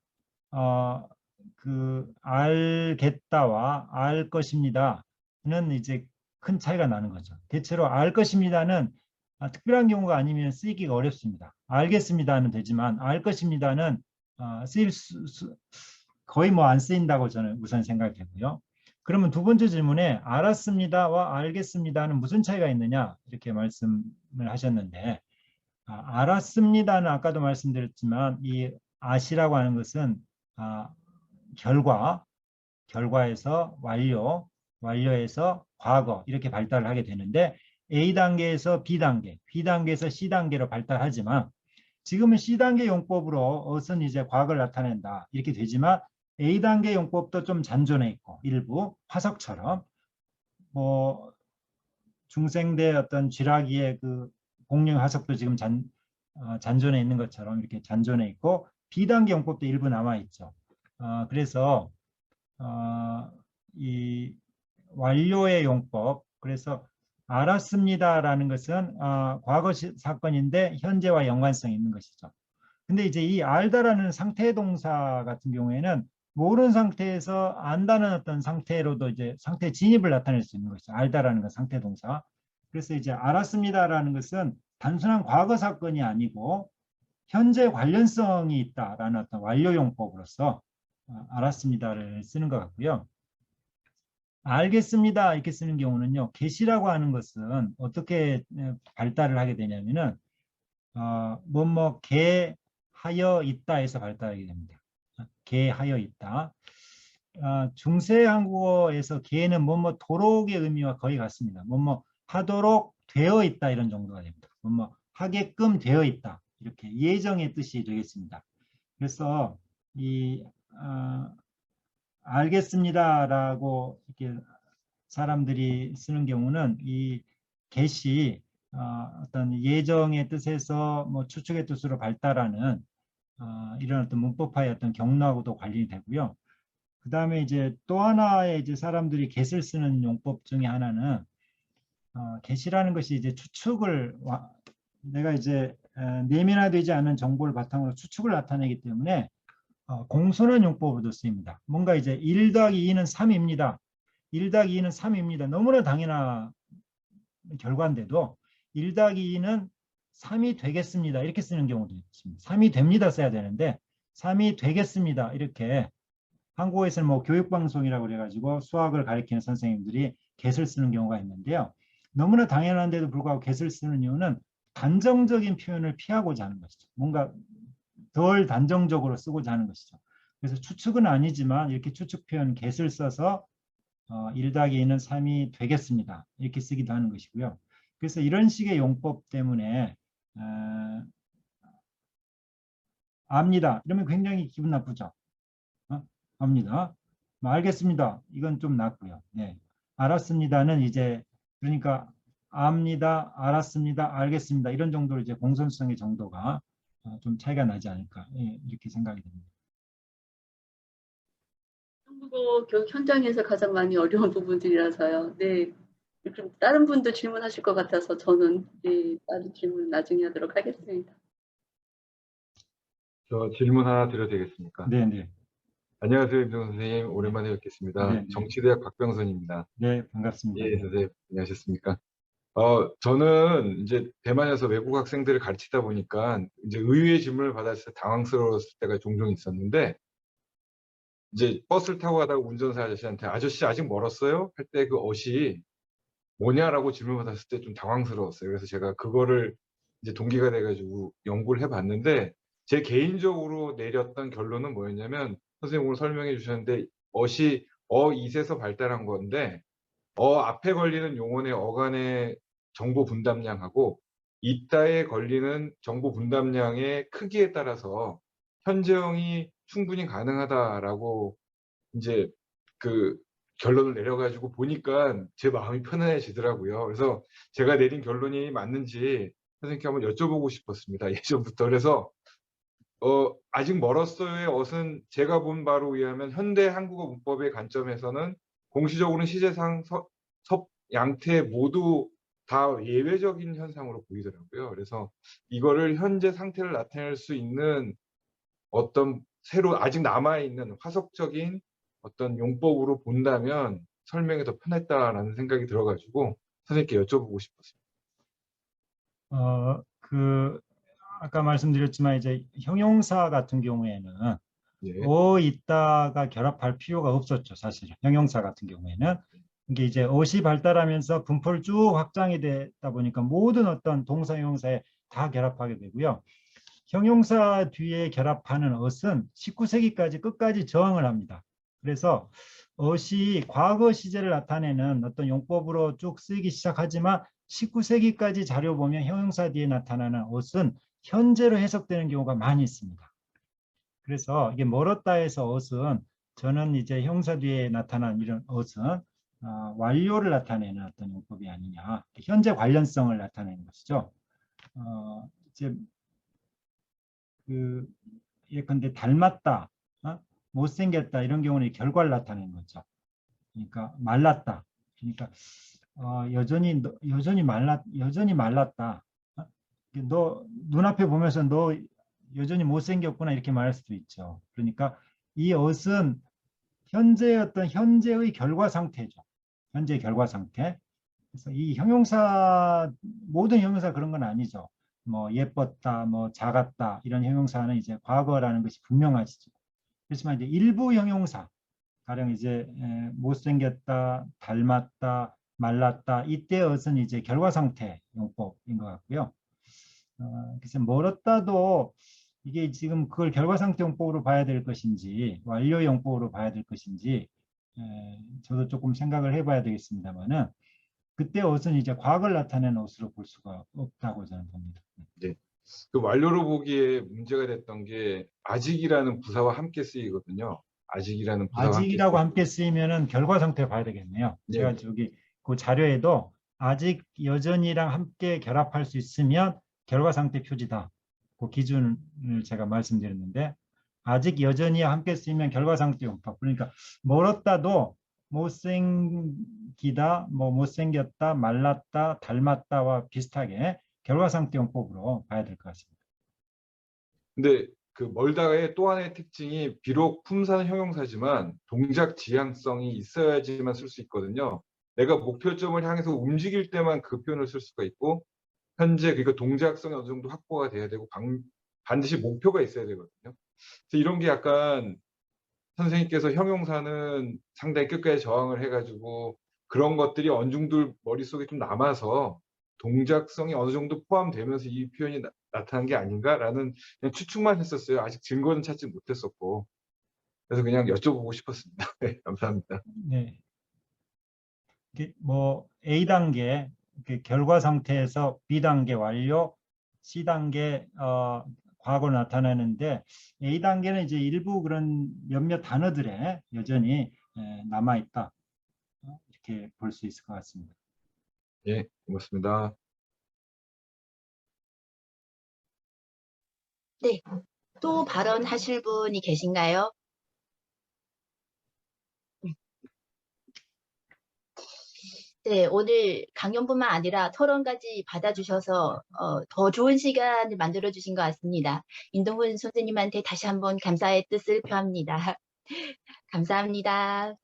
그 알겠다와 알 것입니다는 이제 큰 차이가 나는 거죠. 대체로 알 것입니다는 특별한 경우가 아니면 쓰이기가 어렵습니다. 알겠습니다는 되지만 알 것입니다는 쓰일 거의 뭐 안 쓰인다고 저는 우선 생각되고요. 그러면 두 번째 질문에 알았습니다와 알겠습니다는 무슨 차이가 있느냐 이렇게 말씀을 하셨는데 알았습니다는 아까도 말씀드렸지만 이 아시라고 하는 것은 결과에서 완료에서 과거 이렇게 발달을 하게 되는데 A단계에서 B단계, B단계에서 C단계로 발달하지만 지금은 C단계 용법으로 어선 이제 과거를 나타낸다 이렇게 되지만 A단계 용법도 좀 잔존해 있고 일부 화석처럼 뭐 중생대 어떤 쥐라기의 그 공룡 화석도 지금 잔존해 있는 것처럼 이렇게 잔존해 있고 B단계 용법도 일부 남아 있죠. 그래서 이 완료의 용법, 그래서 알았습니다라는 것은 과거 사건인데 현재와 연관성이 있는 것이죠. 근데 이제 이 알다라는 상태 동사 같은 경우에는 모르는 상태에서 안다는 어떤 상태로도 이제 상태 진입을 나타낼 수 있는 것이죠. 알다라는 건 상태 동사. 그래서 이제 알았습니다라는 것은 단순한 과거 사건이 아니고 현재 관련성이 있다라는 어떤 완료용법으로서 알았습니다를 쓰는 것 같고요. 알겠습니다 이렇게 쓰는 경우는요. 계시라고 하는 것은 어떻게 발달을 하게 되냐면은 뭐뭐 개하여 있다에서 발달하게 됩니다. 개하여 있다. 중세 한국어에서 개는 뭐뭐 도록의 의미와 거의 같습니다. 뭐뭐 하도록 되어 있다 이런 정도가 됩니다. 뭐뭐 하게끔 되어 있다 이렇게 예정의 뜻이 되겠습니다. 그래서 이 알겠습니다라고 이렇게 사람들이 쓰는 경우는 이 get이 어떤 예정의 뜻에서 뭐 추측의 뜻으로 발달하는 이런 어떤 문법화의 어떤 경로하고도 관련이 되고요. 그 다음에 이제 또 하나의 이제 사람들이 get을 쓰는 용법 중에 하나는 get이라는 것이 이제 추측을 내가 이제 내면화되지 않은 정보를 바탕으로 추측을 나타내기 때문에 공손한 용법으로도 쓰입니다. 뭔가 이제 1 더하기 2는 3입니다. 1 더하기 2는 3입니다. 너무나 당연한 결과인데도 1 더하기 2는 3이 되겠습니다. 이렇게 쓰는 경우도 있습니다. 3이 됩니다 써야 되는데 3이 되겠습니다. 이렇게 한국에서는 뭐 교육방송이라고 그래가지고 수학을 가르치는 선생님들이 get을 쓰는 경우가 있는데요. 너무나 당연한데도 불구하고 get을 쓰는 이유는 단정적인 표현을 피하고자 하는 것이죠. 뭔가 덜 단정적으로 쓰고자 하는 것이죠. 그래서 추측은 아니지만 이렇게 추측 표현 get을 써서 1 더하기 2는 3이 되겠습니다. 이렇게 쓰기도 하는 것이고요. 그래서 이런 식의 용법 때문에 압니다. 이러면 굉장히 기분 나쁘죠. 압니다. 알겠습니다. 이건 좀 낫고요. 네. 알았습니다는 이제 그러니까 압니다, 알았습니다, 알겠습니다. 이런 정도로 이제 공손성의 정도가 좀 차이가 나지 않을까 이렇게 생각이 됩니다. 한국어 교육 현장에서 가장 많이 어려운 부분들이라서요. 네. 좀 다른 분도 질문하실 것 같아서 저는 다른 질문 나중에 하도록 하겠습니다. 저 질문 하나 드려도 되겠습니까? 네. 안녕하세요, 임종 선생님. 오랜만에 뵙겠습니다. 네. 정치대학 박병선입니다. 네, 반갑습니다. 예, 선생님, 안녕하셨습니까? 저는 이제 대만에서 외국 학생들을 가르치다 보니까 이제 의외의 질문을 받았을 때 당황스러웠을 때가 종종 있었는데, 이제 버스를 타고 가다가 운전사 아저씨한테 아저씨 아직 멀었어요? 할 때 그 어시 뭐냐라고 질문받았을 때 좀 당황스러웠어요. 그래서 제가 그거를 이제 동기가 돼가지고 연구를 해봤는데 제 개인적으로 내렸던 결론은 뭐였냐면 선생님 오늘 설명해 주셨는데 어시 어잇에서 발달한 건데 앞에 걸리는 용언의 어간의 정보 분담량하고 이따에 걸리는 정보 분담량의 크기에 따라서 현재형이 충분히 가능하다라고 이제 그 결론을 내려가지고 보니까 제 마음이 편안해지더라고요. 그래서 제가 내린 결론이 맞는지 선생님께 한번 여쭤보고 싶었습니다. 예전부터. 그래서 아직 멀었어요의 어은 제가 본 바로 의하면 현대 한국어 문법의 관점에서는 공시적으로는 시제상 양태 모두 다 예외적인 현상으로 보이더라고요. 그래서 이거를 현재 상태를 나타낼 수 있는 어떤 새로 아직 남아있는 화석적인 어떤 용법으로 본다면 설명이 더 편했다라는 생각이 들어가지고 선생님께 여쭤보고 싶었습니다. 아까 말씀드렸지만 이제 형용사 같은 경우에는 예. 있다가 결합할 필요가 없었죠. 사실은 형용사 같은 경우에는 이게 이제 어시 발달하면서 분포를 쭉 확장이 되다 보니까 모든 어떤 동사 형용사에 다 결합하게 되고요. 형용사 뒤에 결합하는 어은 19세기까지 끝까지 저항을 합니다. 그래서 어시 과거 시제를 나타내는 어떤 용법으로 쭉 쓰이기 시작하지만 19세기까지 자료 보면 형용사 뒤에 나타나는 어은 현재로 해석되는 경우가 많이 있습니다. 그래서 이게 멀었다 해서 어은 저는 이제 형사 뒤에 나타난 이런 어선 완료를 나타내는 어떤 용법이 아니냐, 현재 관련성을 나타내는 것이죠. 이제 예컨대 닮았다, 못생겼다 이런 경우는 결과를 나타내는 거죠. 그러니까 말랐다. 그러니까 여전히 말랐다. 너 눈앞에 보면서 너 여전히 못생겼구나 이렇게 말할 수도 있죠. 그러니까 이 옷은 현재의 결과 상태죠. 현재 결과 상태. 그래서 이 형용사, 모든 형용사 그런 건 아니죠. 뭐 예뻤다, 뭐 작았다 이런 형용사는 이제 과거라는 것이 분명하시죠. 그렇지만 이제 일부 형용사, 가령 이제 못생겼다, 닮았다, 말랐다, 이때 것은 이제 결과 상태 용법인 것 같고요. 그래서 멀었다도 이게 지금 그걸 결과 상태 용법으로 봐야 될 것인지 완료 용법으로 봐야 될 것인지 저도 조금 생각을 해봐야 되겠습니다만은 그때 옷은 이제 과거를 나타내는 옷으로 볼 수가 없다고 저는 봅니다. 네. 그 완료로 보기에 문제가 됐던 게 아직이라는 부사와 함께 쓰이거든요. 아직이라는 부사와 아직이라고 함께 함께 쓰이면은 결과 상태 봐야 되겠네요. 네. 제가 저기 그 자료에도 아직 여전히랑 함께 결합할 수 있으면 결과 상태 표지다. 그 기준을 제가 말씀드렸는데 아직 여전히와 함께 쓰이면 결과 상태 용법. 그러니까 멀었다도 못생기다, 뭐 못생겼다, 말랐다, 닮았다와 비슷하게 결과 상태 용법으로 봐야 될 것 같습니다. 근데 그 멀다의 또 하나의 특징이 비록 품사는 형용사지만 동작 지향성이 있어야지만 쓸 수 있거든요. 내가 목표점을 향해서 움직일 때만 그 표현을 쓸 수가 있고 현재 그러니까 동작성이 어느 정도 확보가 돼야 되고 반드시 목표가 있어야 되거든요. 그래서 이런 게 약간 선생님께서 형용사는 상당히 끝까지 저항을 해가지고 그런 것들이 어느 정도 머릿속에 좀 남아서 동작성이 어느 정도 포함되면서 이 표현이 나타난 게 아닌가라는 그냥 추측만 했었어요. 아직 증거는 찾지 못했었고. 그래서 그냥 여쭤보고 싶었습니다. 네, 감사합니다. 네. 뭐 A단계 결과 상태에서 B단계 완료, C단계 과거 나타나는데 A단계는 이제 일부 그런 몇몇 단어들에 여전히 남아있다. 이렇게 볼 수 있을 것 같습니다. 예, 고맙습니다. 네, 또 발언하실 분이 계신가요? 네, 오늘 강연뿐만 아니라 토론까지 받아주셔서 더 좋은 시간을 만들어주신 것 같습니다. 인동훈 선생님한테 다시 한번 감사의 뜻을 표합니다. 감사합니다.